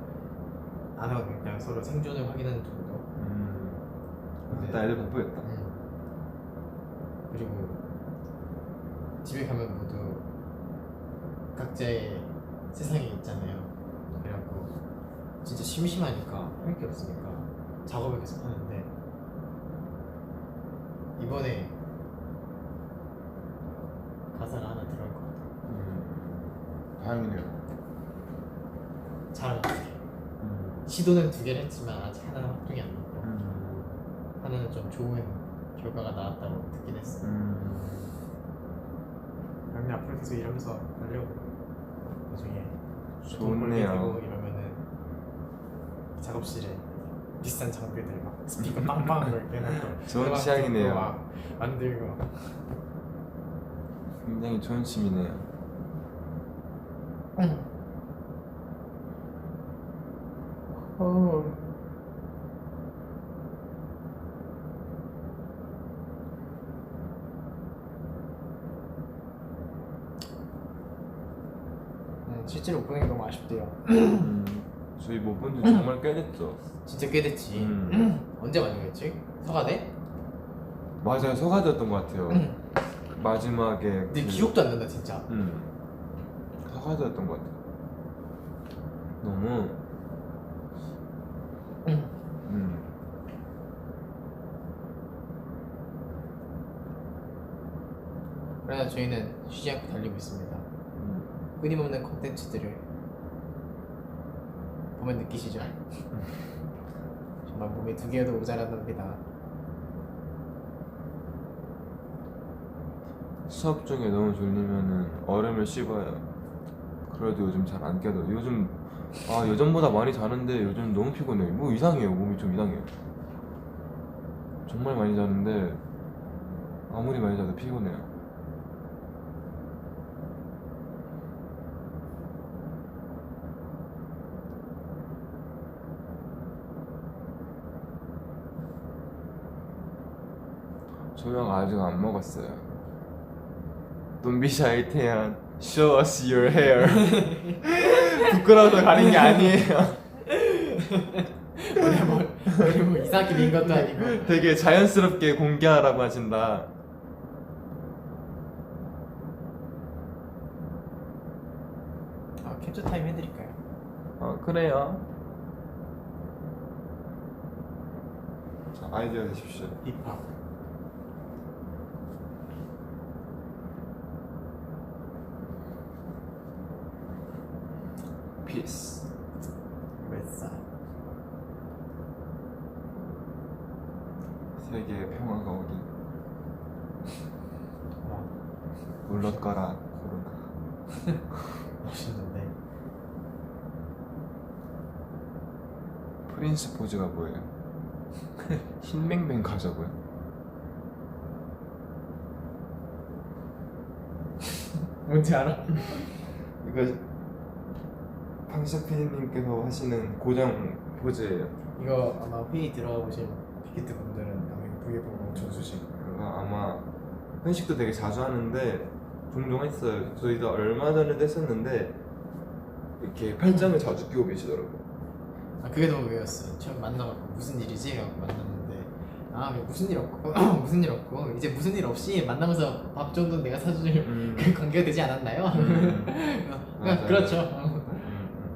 S1: 안 하거든요. 그냥 서로 생존을 확인하는 정도.
S2: 일단 애들 바쁘겠다.
S1: 그리고 집에 가면 모두 각자의 세상이 있잖아요. 그래갖고 진짜 심심하니까 할 게 없으니까 작업을 계속 하는데 이번에 가사가 하나 들어올 것 같아요.
S2: 다행이네요.
S1: 잘 나왔어요. 시도는 2개를 했지만 아직 하나는 확정이 안 났고 하나는 좀 좋은 결과가 나왔다고 듣긴 했어요. 그냥 앞으로 계속 이러면서 하려고. 나중에 돈 벌게 되고
S2: 좋네요.
S1: 이러면은 작업실에 비싼 장비들 막 스피커 빵빵 이렇게 해놓고
S2: 좋은
S1: 음악
S2: 취향이네요.
S1: 듣고 막 만들고.
S2: 굉장히 좋은 취미네요.
S1: 실제로 못 보는 게 너무 아쉽대요.
S2: 저희 못 본 지 정말 꽤 됐죠.
S1: 진짜 꽤 됐지. 언제 만나겠지? 서가대?
S2: 맞아요, 서가대였던 것 같아요. 마지막에
S1: 근데 기억도 안 난다 진짜.
S2: 서가대였던 것 같아요. 너무
S1: 그러나 저희는 쉬지 않고 달리고 있습니다. 끊임없는 콘텐츠들을 보면 느끼시죠? 정말 몸이 2개여도 모자란답니다.
S2: 수업 중에 너무 졸리면은 얼음을 씹어요. 그래도 요즘 잘 안 깨도 요즘 예전보다 많이 자는데 요즘 너무 피곤해요. 뭐 이상해요. 몸이 좀 이상해요. 정말 많이 자는데 아무리 많이 자도 피곤해요. 조명 아직 안 먹었어요. Don't be shy, 태연. Show us your hair. 부끄러워서 가린 게 아니에요.
S1: 우리 뭐 이상하게 민 것도 아니고.
S2: 되게 자연스럽게 공개하라고 하신다.
S1: 캡처 타임 해드릴까요?
S2: 그래요. 자, 아이디어 내십시오.
S1: 힙합.
S2: Peace.
S1: 웨스사.
S2: 세계의 평화가 오길.
S1: 와,
S2: 물러가라 코로나.
S1: 멋있는데.
S2: 프린스 포즈가 뭐예요? 흰뱅뱅 가자고요?
S1: 뭔지 알아?
S2: 이거 황시아 PD님께서 하시는 고정 포즈예요.
S1: 이거 아마 회의 들어가 보신 빅히트 분들은 아마 이거 브이앱 보고 엄청 쓰실 거예요.
S2: 그거 아마 회식도 되게 자주 하는데 종종 했어요. 저희도 얼마 전에도 했었는데 이렇게 팔짱을 자주 끼고 계시더라고요.
S1: 그게 너무 외웠어. 처음 만나갖고 무슨 일이지? 라고 만났는데 무슨 일 없고 무슨 일 없고 이제 무슨 일 없이 만나면서 밥 정도는 내가 사줄 그 관계가 되지 않았나요?
S2: 맞아요.
S1: 그렇죠.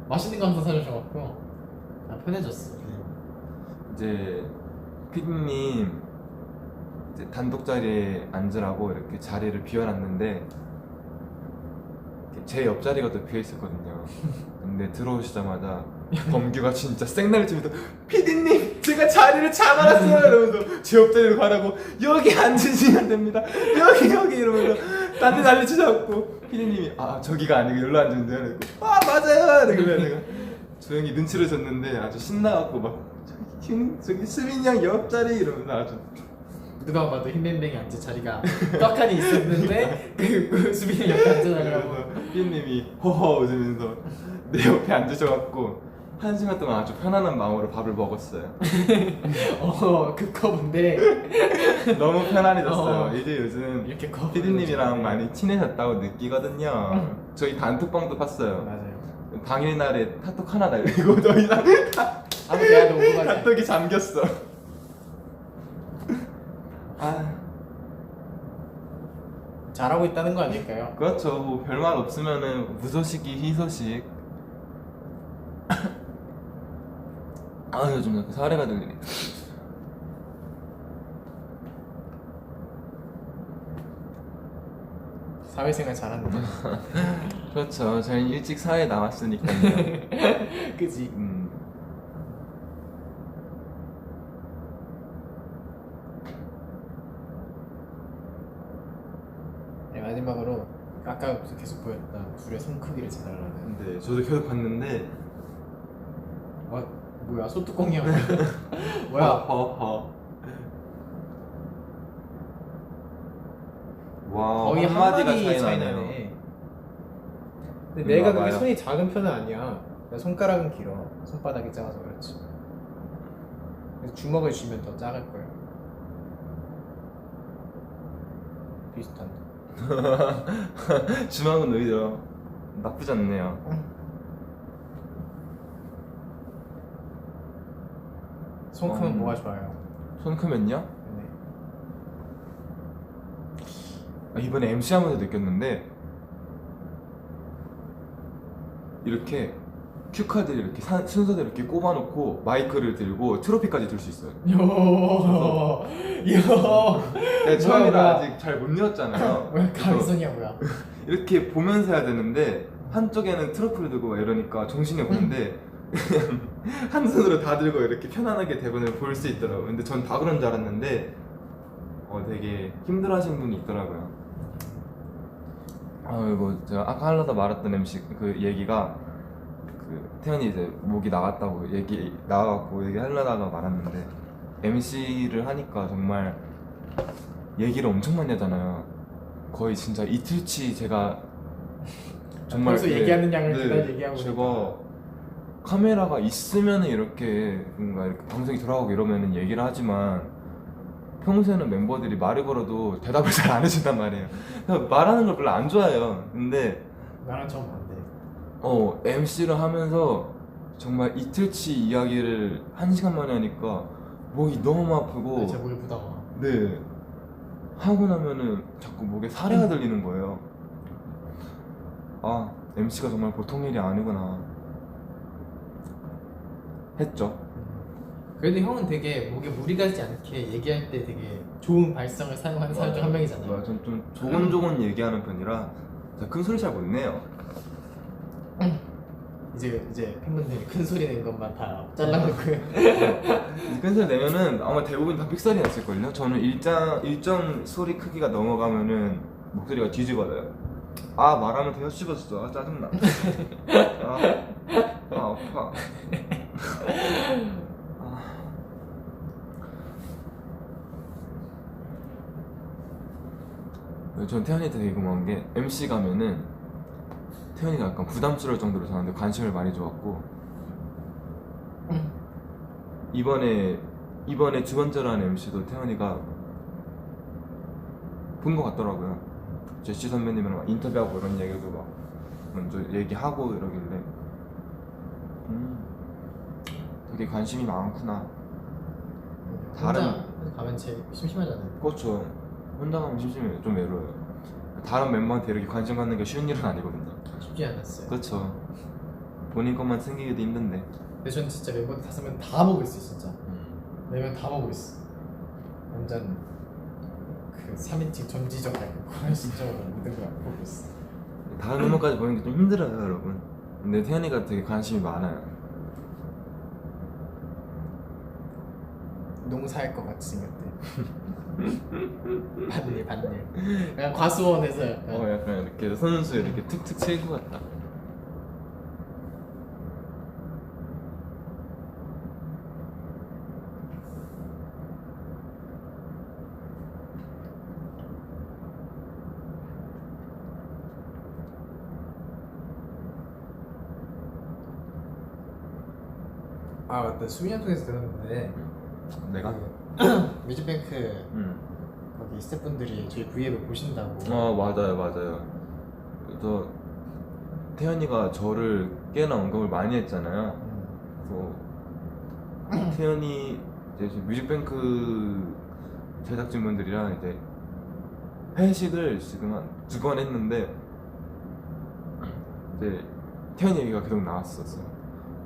S1: 맛있는 거 항상 사주셔갖고 편해졌어.
S2: 이제 피디님 이제 단독 자리에 앉으라고 이렇게 자리를 비워놨는데 제 옆자리가 또 비어 있었거든요. 근데 들어오시자마자 범규가 진짜 생나를 치면서 피디님 제가 자리를 잡아놨어요 이러면서 제 옆자리로 가라고 여기 앉으시면 됩니다 여기 이러면서 딴데 난리 치자고 피디님이 아 저기가 아니고 여기로 앉으면 돼요 아 맞아요 이러길래 내가 조용히 눈치를 줬는데 아주 신나갖고 막 저기 수민이 형 옆자리 이러면서 아주
S1: 누가 봐도 흰맨뱅이 앉을 자리가 떡하니 있었는데 그 수빈이 옆에 앉아달라고.
S2: 그래서 피디님이 허허 웃으면서 내 옆에 앉으셔갖고 1시간 동안 아주 편안한 마음으로 밥을 먹었어요.
S1: 그 컵인데
S2: 너무 편안해졌어요. 이제 요즘
S1: 이렇게 컵
S2: 피디님이랑 많이 친해졌다고 느끼거든요. 저희 단톡방도 팠어요.
S1: 맞아요.
S2: 당일날에 카톡 하나 날리고 저희랑
S1: 아무 대화도 오고 가지.
S2: 카톡이 잠겼어. 아
S1: 잘하고 있다는 거 아닐까요?
S2: 그렇죠. 뭐 별말 없으면은 무소식이 희소식. 아 요즘 약간 사례가 들리네.
S1: 사회생활 잘하는데.
S2: 그렇죠. 저희 일찍 사회에 나왔으니까요.
S1: 그지. 네, 마지막으로 아까부터 계속 보였던 둘의 손 크기를 재달라는.
S2: 근데 저도 계속 봤는데
S1: 뭐야 소뚜껑이야. 뭐야?
S2: 허허. 와
S1: 거의
S2: 한마디가
S1: 한마디
S2: 차이
S1: 나네.
S2: 나네요.
S1: 근데 내가 그게
S2: 봐봐요.
S1: 손이 작은 편은 아니야. 내가 손가락은 길어. 손바닥이 작아서 그렇지. 그래서 주먹을 쥐면 더 작을 거야. 비슷한데.
S2: 주먹은 오히려 나쁘지 않네요.
S1: 손 크면 뭐가 좋아요?
S2: 손 크면요?
S1: 네.
S2: 이번에 MC 하면서 느꼈는데 이렇게 큐카드를 이렇게 순서대로 이렇게 꼽아놓고 마이크를 들고 트로피까지 들 수 있어요.
S1: 요.
S2: 네, 처음이라
S1: 뭐야.
S2: 아직 잘 못 읽었잖아요.
S1: 뭐야
S2: 그래서
S1: 가위손이야 뭐야?
S2: 이렇게 보면서 해야 되는데 한쪽에는 트로피를 들고 막 이러니까 정신이 없는데 그냥 한 손으로 다 들고 이렇게 편안하게 대본을 볼 수 있더라고요. 근데 전 다 그런 줄 알았는데 되게 힘들어하시는 분이 있더라고요. 이거 제가 아까 하려다 말았던 MC 그 얘기가 그 태연이 이제 목이 나갔다고 나와갖고 얘기하려다가 말았는데 MC를 하니까 정말 얘기를 엄청 많이 하잖아요. 거의 진짜 이틀치 제가 정말
S1: 벌써 얘기하는 양을 그날 얘기하고
S2: 제가 카메라가 있으면은 이렇게 뭔가 이렇게 방송이 돌아가고 이러면은 얘기를 하지만 평소에는 멤버들이 말을 걸어도 대답을 잘 안 해준단 말이에요. 그러니까 말하는 걸 별로 안 좋아해요. 근데
S1: 나랑 정 반대.
S2: MC를 하면서 정말 이틀치 이야기를 1시간 만에 하니까 목이 너무 아프고
S1: 제 목이 부다가.
S2: 네 하고 나면은 자꾸 목에 사례가 들리는 거예요. 아 MC가 정말 보통 일이 아니구나 했죠.
S1: 그래도 형은 되게 목에 무리 가지 않게 얘기할 때 되게 좋은 발성을 사용하는 사람 중 한 명이잖아요.
S2: 좀 조곤조곤 얘기하는 편이라 큰 소리 잘 못 내요.
S1: 이제 팬분들이 큰 소리 낸 것만 다 잘라놓고.
S2: 큰 소리 내면은 아마 대부분 다 삑사리 났을걸요. 저는 일정 소리 크기가 넘어가면은 목소리가 뒤집어져요. 말하면 더 혀씹어졌어. 짜증나. 아파. 전 태연이한테 되게 고마운 게 MC 가면은 태연이가 약간 부담스러울 정도로 저한테 관심을 많이 줘갖고 이번에 두 번째로 한 MC도 태연이가 본 것 같더라고요. 제시 선배님이랑 막 인터뷰하고 이런 얘기도 막 먼저 얘기하고 이러길래 되게 관심이 많구나.
S1: 혼자 가면 제일 심심하잖아요.
S2: 그렇죠. 혼자 가면 심심해요. 좀 외로워요. 다른 멤버한테 이렇게 관심 갖는 게 쉬운 일은 아니거든요.
S1: 쉽지 않았어요.
S2: 그렇죠. 본인 것만 챙기기도 힘든데.
S1: 근데 전 진짜 멤버들 5명 다 보고 있어 진짜. 4명 다 보고 있어. 완전 그 3인칭 점지적 그런 심정으로 모든 걸 보고 있어.
S2: 다른 멤버까지 보는 게 좀 힘들어요, 여러분. 근데 태연이가 되게 관심이 많아요.
S1: 농사할 것 같이 생겼대. 반일. 약간 과수원에서 약간
S2: 약간 이렇게 선수 이렇게 툭툭 칠 것 같다.
S1: 아 맞다 수민이 통해서 들었는데
S2: 내가?
S1: 뮤직뱅크
S2: 응.
S1: 거기 스태프분들이 저희 브이앱을 보신다고.
S2: 맞아요. 그래서 태연이가 저를 꽤나 언급을 많이 했잖아요. 그래서 태연이 이제 뮤직뱅크 제작진분들이랑 이제 회식을 지금 한 2번 했는데 이제 태연 얘기가 계속 나왔었어.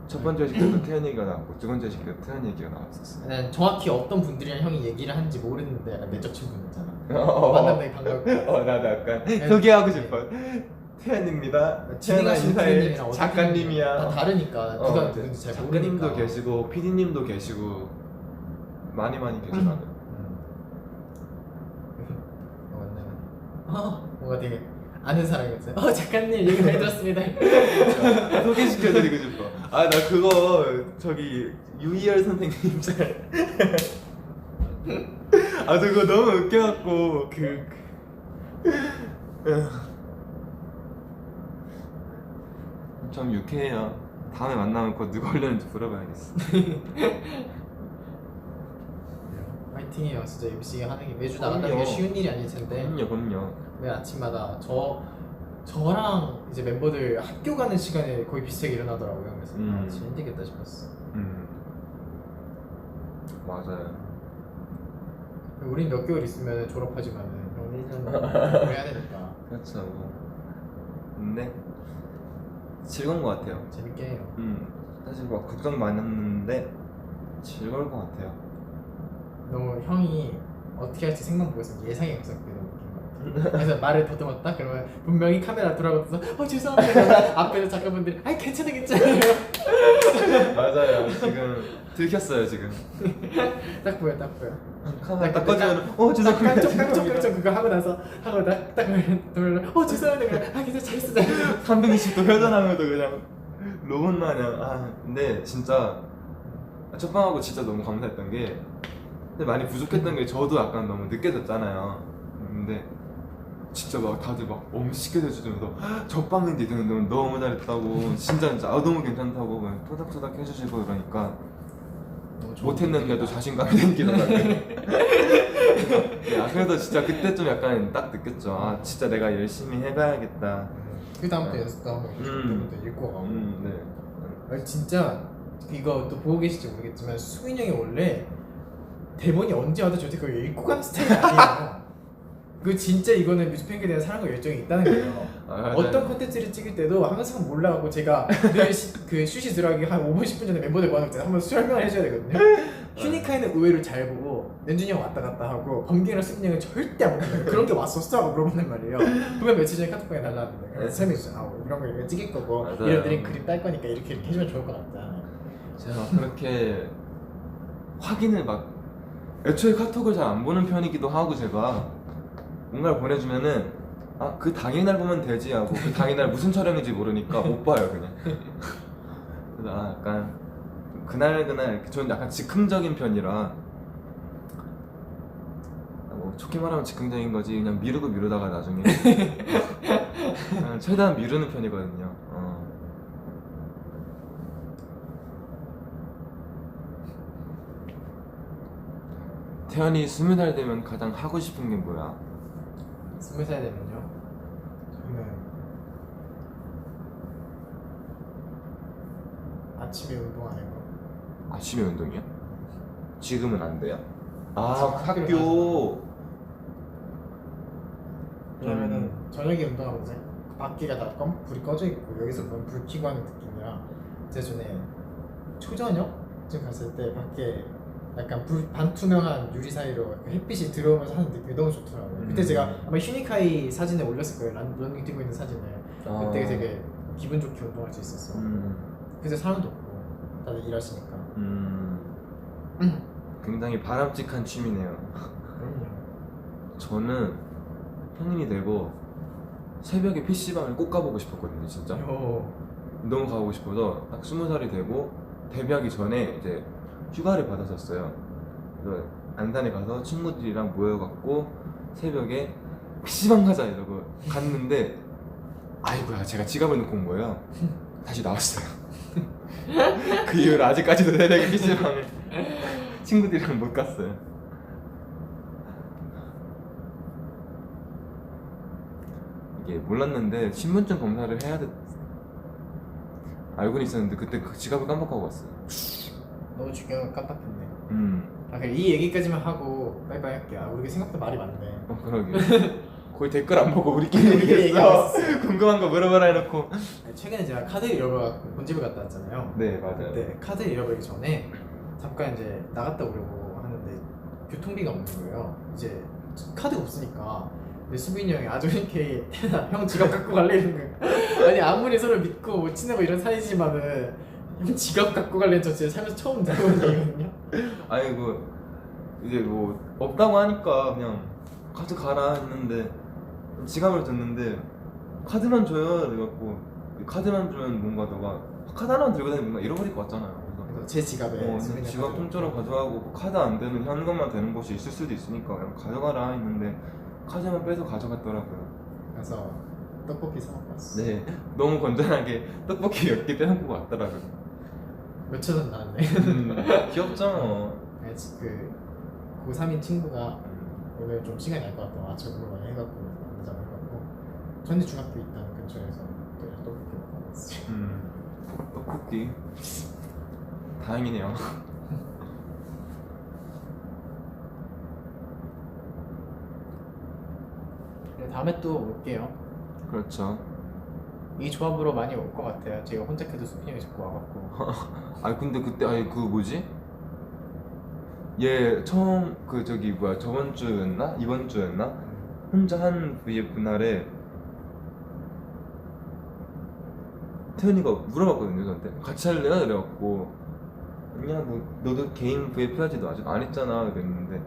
S2: 첫 번째 회식 때도 태연 얘기가 나왔고 두 번째 회식 때도 태연 얘기가 나왔었어.
S1: 난 정확히 어떤 분들이랑 형이 얘기를 하는지 모르는데 약간 내적친 분 있잖아.
S2: 어.
S1: 만나면 반갑고.
S2: 나도 약간 소개하고 싶어. 태연입니다. 태연아
S1: 진행하신
S2: 인사해.
S1: PD님이랑 어떤
S2: 작가님이야.
S1: 다 다르니까 누가 누군지 잘 모르니까.
S2: 작가님도 계시고 PD님도 계시고 많이 계시더라고요.
S1: 뭔가 되게 아는 사람이었어요. 작가님 얘기 잘 들었습니다.
S2: 소개시켜드리고 싶어. 나 그거 저기 유희열 선생님 잘. 그거 너무 웃겨갖고 좀 유쾌해요. 다음에 만나면 그거 누가 올렸는지 물어봐야겠어.
S1: 화이팅해요. 진짜 MC 하는 게 매주 나간다는 게 쉬운 일이 아닐 텐데.
S2: 그럼요.
S1: 매일 아침마다 저랑 이제 멤버들 학교 가는 시간에 거의 비슷하게 일어나더라고요. 그래서 진짜 힘들겠다 싶었어.
S2: 맞아요.
S1: 우린 몇 개월 있으면 졸업하지만은 형은 1년 해야 되니까.
S2: 그렇죠. 근데 즐거운 것 같아요.
S1: 재밌게 해요.
S2: 사실 막 걱정 많았는데 즐거울 것 같아요.
S1: 너무 형이 어떻게 할지 생각 보고서 예상이 없었거든. 그래서 말을 더듬었다 그러면 분명히 카메라 돌아가면서 죄송합니다. 그러면 앞에서 작가분들이 괜찮아
S2: 맞아요. 지금 들켰어요 지금.
S1: 딱 보여.
S2: 카메라 딱 꺼지면 죄송합니다.
S1: 깡총 그거 하고 나서 딱 돌려 죄송합니다. 괜찮아 잘했어.
S2: 360도 회전하면서 그냥 로봇 마냥. 근데 진짜 첫방하고 진짜 너무 감사했던 게 근데 많이 부족했던 게 저도 약간 너무 늦게 졌잖아요. 근데 진짜 막 다들 막 엄시게 해주면서 첫방인데 너무 잘했다고 진짜 너무 괜찮다고 막 토닥토닥 해주시고 그러니까 못했는데도 자신감이 생기더라고요. 그래서 진짜 그때 좀 약간 딱 느꼈죠. 진짜 내가 열심히 해봐야겠다.
S1: 그 다음부터 연습도 하고 그때부터 읽고 가고.
S2: 네.
S1: 진짜 이거 또 보고 계실지 모르겠지만 수빈이 형이 원래 대본이 언제 와도 저한테 그걸 읽고 가는 스타일이 아니에요. 그 진짜 이거는 뮤직뱅크에 대한 사랑과 열정이 있다는 거예요. 어떤 콘텐츠를 찍을 때도 항상 몰라가고 제가 늘 그 슈시 들어가기 한 5분 10분 전에 멤버들 모아놓고 한번 설명을 해줘야 되거든요. 휴니카이는 의외로 잘 보고 nen준이 형 왔다 갔다 하고 범규랑 수빈이 형은 절대 안 보는 거예요. 그런 게 왔었어? 하고 물어보는 말이에요. 그러면 며칠 전에 카톡방에 날라왔는데 그래서 설명해주죠. 이런 거 이렇게 찍을 거고 이런 드림 그림 딸 거니까 이렇게 해주면 좋을 것 같다.
S2: 제가 그렇게 확인을 애초에 카톡을 잘 안 보는 편이기도 하고 제가 뭔가를 보내주면은 그 당일날 보면 되지 하고 그 당일날 무슨 촬영인지 모르니까 못 봐요 그냥. 그래서 약간 그날 저는 약간 즉흥적인 편이라 좋게 말하면 즉흥적인 거지 그냥 미루다가 나중에 최대한 미루는 편이거든요. 태연이 20살 되면 가장 하고 싶은 게 뭐야?
S1: 20살 되면요? 저는 아침에 운동하는 거.
S2: 아침에 운동이요? 지금은 안 돼요?
S1: 학교
S2: 학교.
S1: 왜냐면은 저녁에 운동하면 이제 밖에가 다 불이 꺼져 있고 여기서 보면 불 켜고 하는 느낌이라 제가 전에 초저녁쯤 갔을 때 밖에 약간 반투명한 유리 사이로 햇빛이 들어오면서 하는 느낌이 너무 좋더라고요. 그때 제가 아마 휴니카이 사진에 올렸을 거예요. 러닝 뛰고 있는 사진을. 그때 되게 기분 좋게 운동할 수 있었어. 그래서 사람도 없고 다들 일하시니까.
S2: 굉장히 바람직한 취미네요.
S1: 그럼요.
S2: 저는 성인이 되고 새벽에 PC방을 꼭 가보고 싶었거든요, 진짜. 너무 가보고 싶어서 딱 20살이 되고 데뷔하기 전에 이제 휴가를 받았었어요. 그래서 안산에 가서 친구들이랑 모여갖고 새벽에 PC방 가자 이러고 갔는데 아이고야 제가 지갑을 놓고 온 거예요. 다시 나왔어요. 그 이후로 아직까지도 새벽에 PC방을 친구들이랑 못 갔어요. 이게 몰랐는데 신분증 검사를 해야 돼. 알고는 있었는데 그때 그 지갑을 깜빡하고 왔어요.
S1: 너무 중요한 거 깜빡했네. 아, 그래, 이 얘기까지만 하고 빠이빠이 할게요. 우리가 생각보다 말이 많네.
S2: 그러게. 거의 댓글 안 보고 우리끼리
S1: 우리끼리
S2: 얘기했어. 궁금한 거 물어봐라 해놓고.
S1: 최근에 제가 카드를 잃어버려갖고 본집을 갔다 왔잖아요.
S2: 네 맞아요.
S1: 그때 카드를 잃어버리기 전에 잠깐 이제 나갔다 오려고 하는데 교통비가 없는 거예요. 이제 카드가 없으니까. 근데 수빈이 형이 아주 이렇게 형 지갑 갖고 갈래 이런 거예요. 아니 아무리 서로 믿고 뭐 친하고 이런 사이지만은 형 지갑 갖고 갈래 저 진짜 살면서 처음 들어본 얘기거든요.
S2: 아이고 이제 뭐 없다고 하니까 그냥 카드 가라 했는데 지갑을 줬는데 카드만 줘요 그래갖고 카드만 주면 뭔가 너가 카드 하나만 들고 다니면 뭔가 잃어버릴 것 같잖아요.
S1: 그래서 제 지갑에 수빈이
S2: 지갑
S1: 카드를
S2: 통째로 가져가고 카드 안 되는 현금만 되는 곳이 있을 수도 있으니까 그냥 가져가라 했는데 카드만 빼서 가져갔더라고요.
S1: 그래서 떡볶이 사 먹고 왔어.
S2: 네 너무 건전하게 떡볶이 몇 개 빼놓고 왔더라고요.
S1: 몇천 원 나왔네.
S2: 귀엽죠.
S1: 그 고3인 친구가 오늘 좀 시간이 날 것 같다고 아침 공부를 해갖고 만나자고 해갖고 전에 중학교 있다는 근처에서 또 떡볶이 먹고 왔어요.
S2: 떡볶이 다행이네요.
S1: 네, 다음에 또 올게요.
S2: 그렇죠.
S1: 이 조합으로 많이 올 것 같아요. 제가 혼자 캐도 수빈이 형이 자꾸 와갖고.
S2: 아니 근데 그때 아니 그 뭐지? 얘 처음 그 저기 뭐야 저번 주였나? 이번 주였나? 혼자 한 VF 그날에 태현이가 물어봤거든요 저한테 같이 할래요? 이래갖고 아니야 너도 개인 VF 해야지 너 아직 안 했잖아 이랬는데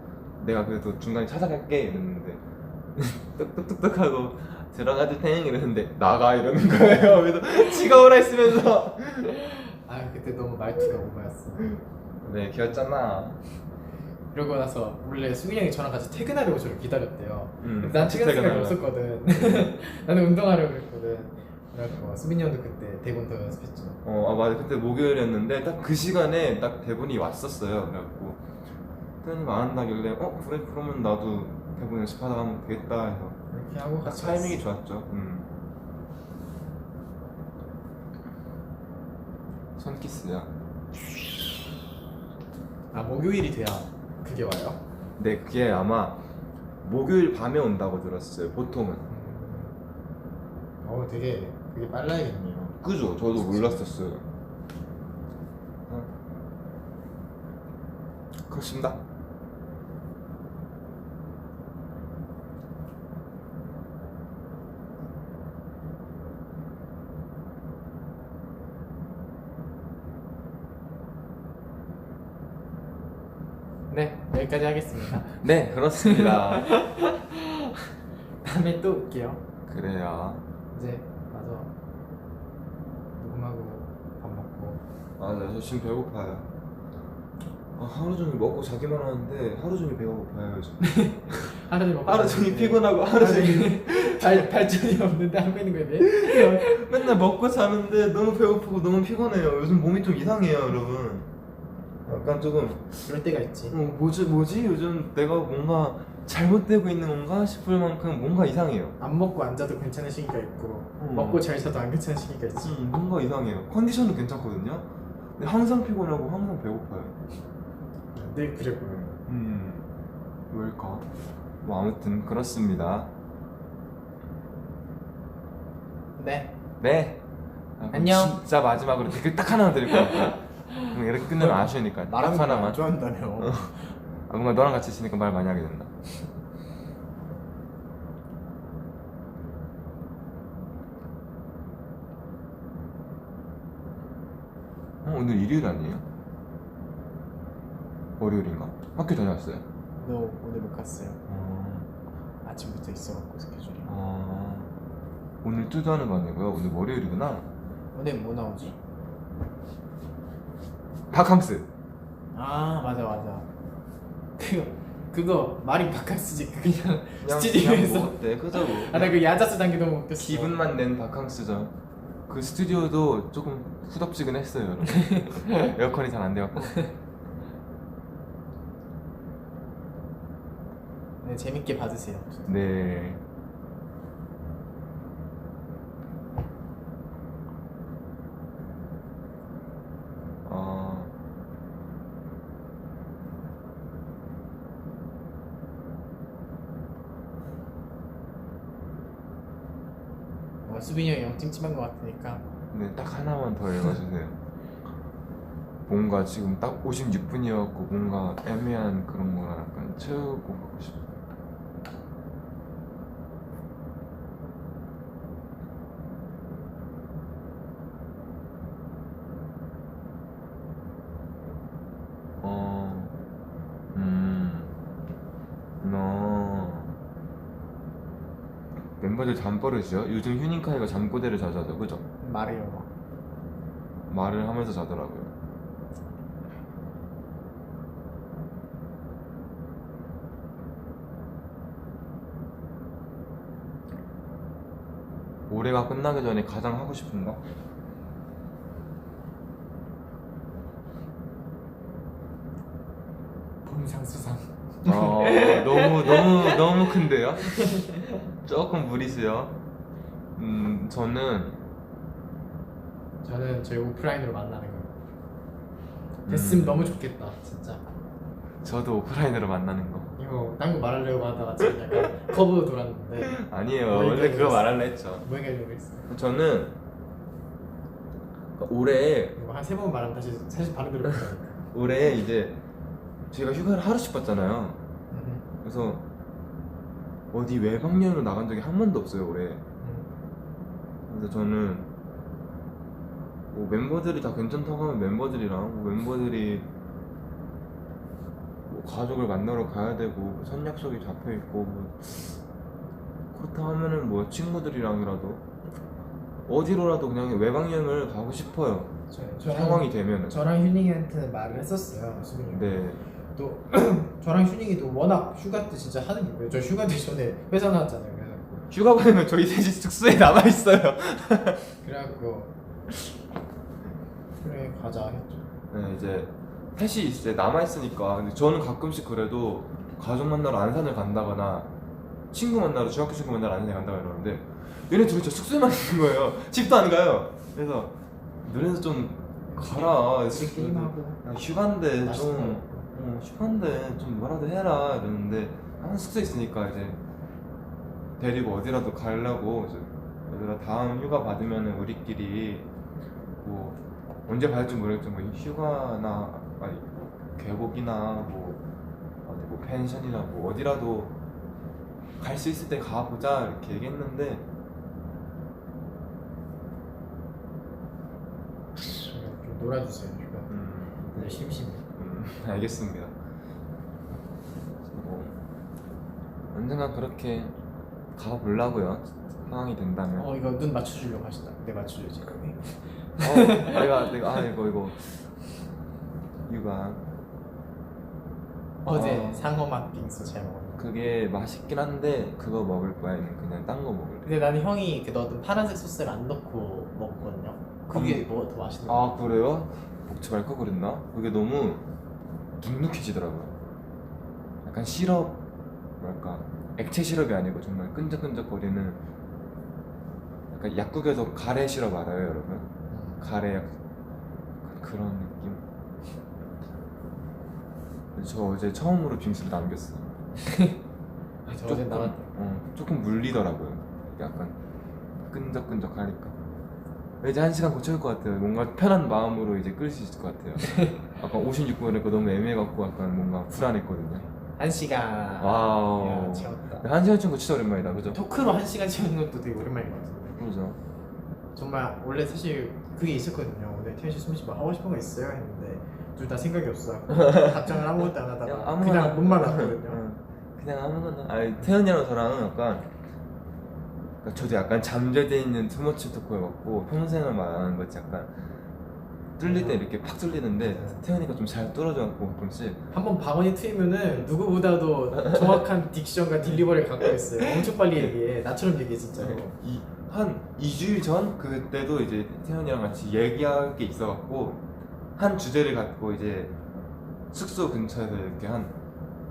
S2: 내가 그래도 중간에 찾아갈게 이랬는데 뚝뚝뚝뚝 하고 들어가도 태양이 이랬는데 나가 이러는 거예요. 그래서 지가 오라 했으면서
S1: 아 그때 너무 말투가 오버였어.
S2: 네 귀엽잖아.
S1: 그러고 나서 원래 수빈이 형이 저랑 같이 퇴근하려고 저를 기다렸대요. 근데 난
S2: 같이
S1: 퇴근 생각이
S2: 퇴근하려고.
S1: 없었거든. 나는 운동하려고 그랬거든. 그래갖고 수빈이 형도 그때 대본 더 연습했죠.
S2: 아 맞아 그때 목요일이었는데 딱 그 시간에 딱 대본이 왔었어요. 그래갖고 태현이가 안 한다길래 그래 그러면 나도 대본 연습하다 가면 되겠다 해서
S1: 이렇게 하고
S2: 딱
S1: 같이
S2: 타이밍이
S1: 왔어.
S2: 좋았죠. 손키스야.
S1: 아 목요일이 돼야 그게 와요?
S2: 네 그게 아마 목요일 밤에 온다고 들었어요 보통은.
S1: 되게 그게 빨라야겠네요.
S2: 그죠? 저도 몰랐었어요. 그렇습니다.
S1: 네 여기까지 하겠습니다.
S2: 네 그렇습니다.
S1: 다음에 또 올게요.
S2: 그래요.
S1: 이제 맞아 녹음하고 밥 먹고.
S2: 맞아 저 지금 배고파요. 하루 종일 먹고 자기만 하는데 하루 종일 배가 고파요 요즘.
S1: 하루 종일 먹고
S2: 하루 종일
S1: 자는데
S2: 피곤하고 하루 종일
S1: 발전이 없는데 하고 있는 거예요 매일?
S2: 맨날 먹고 자는데 너무 배고프고 너무 피곤해요. 요즘 몸이 좀 이상해요 여러분. 약간 조금
S1: 그럴 때가 있지.
S2: 뭐지 요즘 내가 뭔가 잘못되고 있는 건가 싶을 만큼 뭔가 이상해요.
S1: 안 먹고 앉아도 괜찮은 시기가 있고 먹고 잘 자도 안 괜찮은 시기가 있지.
S2: 뭔가 이상해요. 컨디션도 괜찮거든요. 근데 항상 피곤하고 항상 배고파요.
S1: 늘 그래 보여요.
S2: 왜일까? 뭐 아무튼 그렇습니다.
S1: 네.
S2: 네. 그럼
S1: 안녕.
S2: 진짜 마지막으로 댓글 딱 하나 드릴 거야. 이렇게 끝내면 아쉬우니까 딱
S1: 말하는 거
S2: 하나만.
S1: 안 좋아한다며.
S2: 뭔가 너랑 같이 있으니까 말 많이 하게 된다. 오늘 일요일 아니에요? 월요일인가? 학교 다녀왔어요?
S1: 너 오늘 못 갔어요. 아침부터 있어갖고 스케줄이.
S2: 오늘 투자하는 거 아니고요? 오늘 월요일이구나.
S1: 오늘 뭐 나오지?
S2: 바캉스.
S1: 아 맞아. 그거 말이 바캉스지. 그냥
S2: 그냥
S1: 스튜디오에서.
S2: 뭐 어때? 그죠? 뭐.
S1: 아 나 그 야자수 단계 너무 웃겼어.
S2: 기분만 낸 바캉스죠. 그 스튜디오도 조금 후덥지근했어요, 여러분. 에어컨이 잘 안 돼갖고.
S1: 네 재밌게 봐주세요.
S2: 네.
S1: 수빈이 형이 영 찜찜한 것 같으니까.
S2: 네, 딱 하나만 더 읽어주세요. 뭔가 지금 딱 56분이었고 뭔가 애매한 그런 거 약간 채우고 가고 싶어. 멤버들 잠버릇이요? 요즘 휴닝카이가 잠꼬대를 자주 하죠, 그죠?
S1: 말해요.
S2: 말을 하면서 자더라고요. 올해가 끝나기 전에 가장 하고 싶은 거?
S1: 본상 수상.
S2: 너무 큰데요? 조금 무리수요. 저는
S1: 저희 오프라인으로 만나는 거. 됐으면 너무 좋겠다, 진짜.
S2: 저도 오프라인으로 만나는 거.
S1: 이거 딴 거 말하려고 하다가 지금 약간 커브 돌았는데.
S2: 아니에요.
S1: 뭐
S2: 원래
S1: 얘기하려고
S2: 그거
S1: 했어?
S2: 말하려 했죠.
S1: 뭐 얘기하려고 했어?
S2: 저는 올해
S1: 이거 한 3번 말하면 다시 사실 바로 들을 거니까.
S2: 올해 이제 제가 휴가를 하루씩 받잖아요. 그래서 어디 외박 여행을 나간 적이 한 번도 없어요 올해. 그래서 저는 뭐 멤버들이 다 괜찮다고 하면 멤버들이랑 뭐 멤버들이 뭐 가족을 만나러 가야 되고 선 약속이 잡혀 있고 뭐 그렇다 하면은 뭐 친구들이랑이라도 어디로라도 그냥 외박 여행을 가고 싶어요. 상황이 되면은.
S1: 저랑 휴닝이한테는 말을 했었어요, 수빈이 형.
S2: 네.
S1: 또 저랑 휴닝이도 워낙 휴가 때 진짜 하는 게 뭐예요? 저 휴가 때 전에 회사 나왔잖아요.
S2: 휴가 받으면 저희 셋이 숙소에 남아 있어요.
S1: 그래갖고 그래 가자 했죠.
S2: 네, 이제 셋이 이제 남아 있으니까. 근데 저는 가끔씩 그래도 가족 만나러 안산을 간다거나 친구 만나러 중학교 친구 만나러 안산에 간다거나 이러는데 얘네 둘이 저 숙소에만 있는 거예요. 집도 안 가요. 그래서 너네도 좀 가라.
S1: 우리 게임하고
S2: 야, 휴가인데
S1: 맛있는
S2: 좀 휴가인데 좀 뭐라도 해라 이러는데 한 숙소에 있으니까 이제 데리고 어디라도 가려고. 얘들아 다음 휴가 받으면은 우리끼리 뭐 언제 받을지 모르겠지만 뭐 휴가나 아니 계곡이나 뭐 어디 뭐 펜션이나 뭐 어디라도 갈 수 있을 때 가보자 이렇게 얘기했는데
S1: 좀 놀아주세요 휴가. 네, 심심해.
S2: 알겠습니다. 뭐 언젠가 그렇게 가보려고요. 상황이 된다면.
S1: 이거 눈 맞춰주려고 하시다. 내 맞춰주지.
S2: 내가 이거 육아
S1: 어제 상어맛 빙수 잘 먹었는데.
S2: 그게 맛있긴 한데 그거 먹을 바에는 그냥 딴 거 먹을래.
S1: 근데 나는 형이 그 넣었던 파란색 소스를 안 넣고 먹었거든요. 그게 뭐 더 맛있는 거.
S2: 아 그래요? 먹지 말걸 그랬나? 그게 너무 눅눅해지더라고요. 약간 시럽 뭐랄까 액체 시럽이 아니고 정말 끈적끈적거리는 약간 약국에서 가래 시럽 알아요 여러분? 가래 약 그런 느낌. 저 어제 처음으로 빙수를 남겼어.
S1: 저 어제 나왔다.
S2: 조금 물리더라고요. 약간 끈적끈적하니까. 이제 1시간 고쳐올 것 같아요. 뭔가 편한 마음으로 이제 끌 수 있을 것 같아요. 아까 56분이니까 너무 애매해갖고 약간 뭔가 불안했거든요.
S1: 1시간.
S2: 와우.
S1: 야, 채웠다.
S2: 1시간 친구 진짜 오랜만이다, 그죠?
S1: 토크로 1시간 채우는 것도 되게 오랜만인 것 같은데.
S2: 그죠.
S1: 정말 원래 사실 그게 있었거든요. 오늘 태현 씨, 수민 씨뭐 하고 싶은 거 있어요? 했는데 둘 다 생각이 없어. 답장을 아무것도 안 하다가 그냥 몸만 왔거든요.
S2: 그냥 아무거나. 아니 태연이랑 저랑은 약간 그러니까 저도 약간 잠재돼 있는 투머치 토크여갖고 평생을 말하는 거지 약간 뚫릴 때 이렇게 팍 뚫리는데 태연이가 좀 잘 뚫어져갖고 가끔씩
S1: 한번 박원이 트이면은 누구보다도 정확한 딕션과 딜리버리를 갖고 있어요. 엄청 빨리 얘기해. 나처럼 얘기해 진짜로.
S2: 한 2주일 전 그때도 이제 태연이랑 같이 얘기할 게 있어갖고 한 주제를 갖고 이제 숙소 근처에서 이렇게 한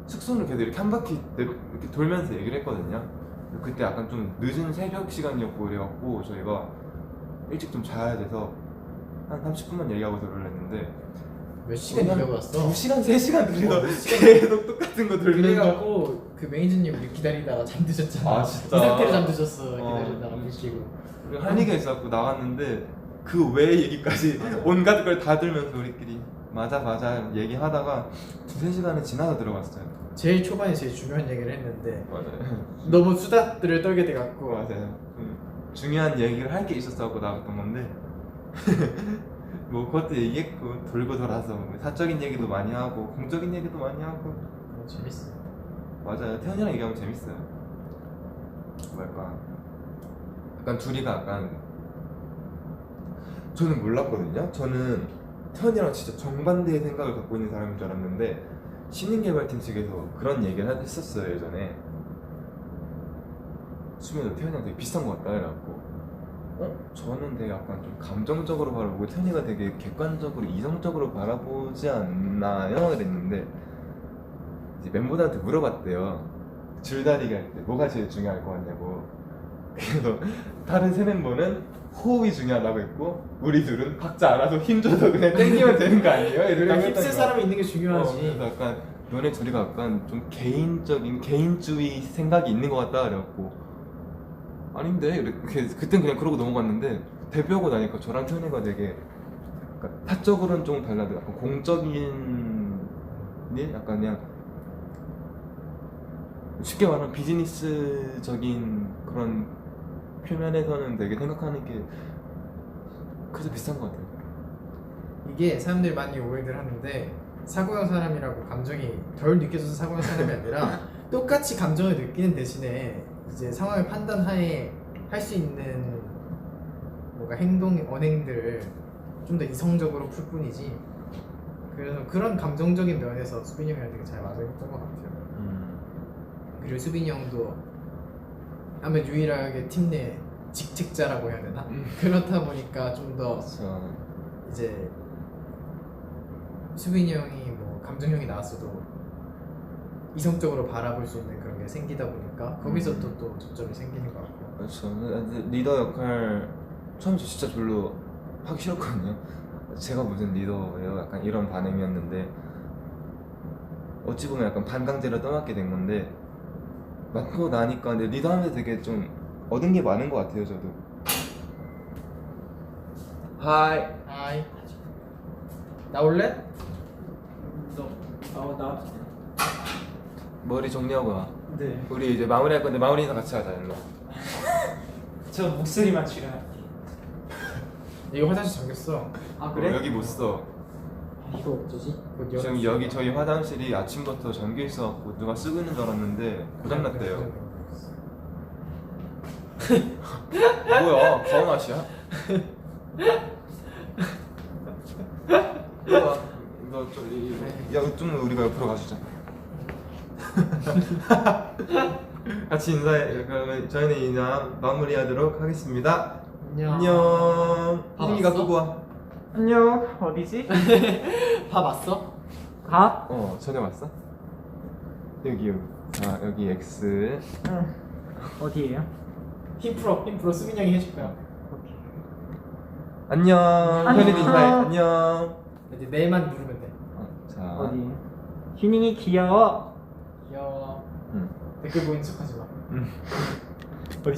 S2: 숙소를 계속 이렇게 한 바퀴 이렇게 돌면서 얘기를 했거든요. 그때 약간 좀 늦은 새벽 시간이었고 그래갖고 저희가 일찍 좀 자야 돼서 한 30분만 얘기하고 들으려 했는데
S1: 몇 시간 얘기하고 왔어?
S2: 2시간, 3시간 들리다 계속 똑같은 거 들리는 거.
S1: 그래갖고 그 매니저님 우리 기다리다가 잠드셨잖아.
S2: 아, 진짜?
S1: 이 상태로 잠드셨어. 기다리다가 물끼고.
S2: 할 얘기가 있어갖고 나갔는데 그 외의 얘기까지 온갖 걸 다 들면서 우리끼리 맞아 얘기하다가 2-3시간이 지나서 들어갔어요.
S1: 제일 초반에 제일 중요한 얘기를 했는데
S2: 맞아요.
S1: 너무 수다들을 떨게 돼갖고
S2: 맞아요. 중요한 얘기를 할 게 있었어 갖고 나갔던 건데 뭐 그것도 얘기했고 돌고 돌아서 뭐 사적인 얘기도 많이 하고 공적인 얘기도 많이 하고
S1: 재밌어.
S2: 맞아요. 태연이랑 얘기하면 재밌어요. 뭐랄까 약간 둘이가 약간 저는 몰랐거든요. 저는 태연이랑 진짜 정반대의 생각을 갖고 있는 사람인 줄 알았는데 신인개발팀 측에서 그런 얘기를 했었어요 예전에. 수민도 태연이랑 되게 비슷한 것 같다 이래갖고 저는 되게 약간 좀 감정적으로 바라보고 태연이가 되게 객관적으로 이성적으로 바라보지 않나요? 그랬는데 이제 멤버들한테 물어봤대요. 줄다리기 할 때 뭐가 제일 중요할 것 같냐고. 그래서 다른 세 멤버는 호흡이 중요하다고 했고 우리 둘은 각자 알아서 힘줘서 그냥 땡기면 되는 거 아니에요?
S1: 그래 힙세 사람이 있는 게 중요하지.
S2: 그래서 약간 너네 둘이가 약간 좀 개인주의 생각이 있는 것 같다 그래갖고 아닌데 그땐 그냥 그러고 넘어갔는데 데뷔하고 나니까 저랑 태연이가 되게 약간 사적으로는 좀 달라도 약간 공적인 일? 약간 그냥 쉽게 말하면 비즈니스적인 그런 표면에서는 되게 생각하는 게 그래서 비슷한 것 같아요.
S1: 이게 사람들이 많이 오해를 하는데 사고형 사람이라고 감정이 덜 느껴져서 사고형 사람이 아니라 똑같이 감정을 느끼는 대신에 이제 상황을 판단하에 할 수 있는 뭔가 언행들을 좀 더 이성적으로 풀 뿐이지. 그래서 그런 감정적인 면에서 수빈이 형이랑 되게 잘 맞아있던 것 같아요. 그리고 수빈이 형도 아마 유일하게 팀 내 직책자라고 해야 되나? 그렇다 보니까 좀 더 이제 수빈이 형이 뭐 감정형이 나왔어도 이성적으로 바라볼 수 있는 그런 게 생기다 보니까 거기서 또 접점이 생기는 것 같고.
S2: 그렇죠. 리더 역할 처음에 진짜 별로 하기 싫었거든요. 제가 무슨 리더예요? 약간 이런 반응이었는데 어찌 보면 약간 반강제로 떠맡게 된 건데 맡고 나니까 근데 리더하면서 되게 좀 얻은 게 많은 것 같아요. 저도. 하이.
S1: 나올래?
S3: 나.
S2: 머리 정리하고 와.
S3: 네.
S2: 우리 이제 마무리할 건데 마무리 인사 같이 하자. 일로.
S3: 저 목소리만 출연할게.
S1: 이거 화장실 잠겼어.
S3: 아 그래?
S2: 여기 못 써.
S3: 이거 어쩌지?
S2: 지금 여기 저희 화장실이 아침부터 잠겨 있어갖고 누가 쓰고 있는 줄 알았는데 고장났대요. 뭐야? 가오나시야? 이거 저기 좀 우리가 옆으로 가주자. 같이 인사해. 그러면 저희는 이제 마무리하도록 하겠습니다. 안녕.
S1: 밥
S2: 희민이가
S1: 왔어?
S2: 끄고 와.
S3: 안녕. 어디지?
S1: 밥 왔어?
S3: 가?
S2: 저녁 왔어? 여기. 아 여기 X.
S3: 응. 어디에요?
S1: 힘 풀어 수빈이 형이 해줄 거야.
S3: 오케이.
S2: 안녕.
S3: 안녕.
S2: 현이도 인사해. 안녕.
S1: 이제 내만 누르면 돼.
S2: 자.
S3: 어디? 휴닝이 귀여워.
S1: 귀여워.
S2: 응.
S1: 댓글 보이는 척하지 마.
S3: 어디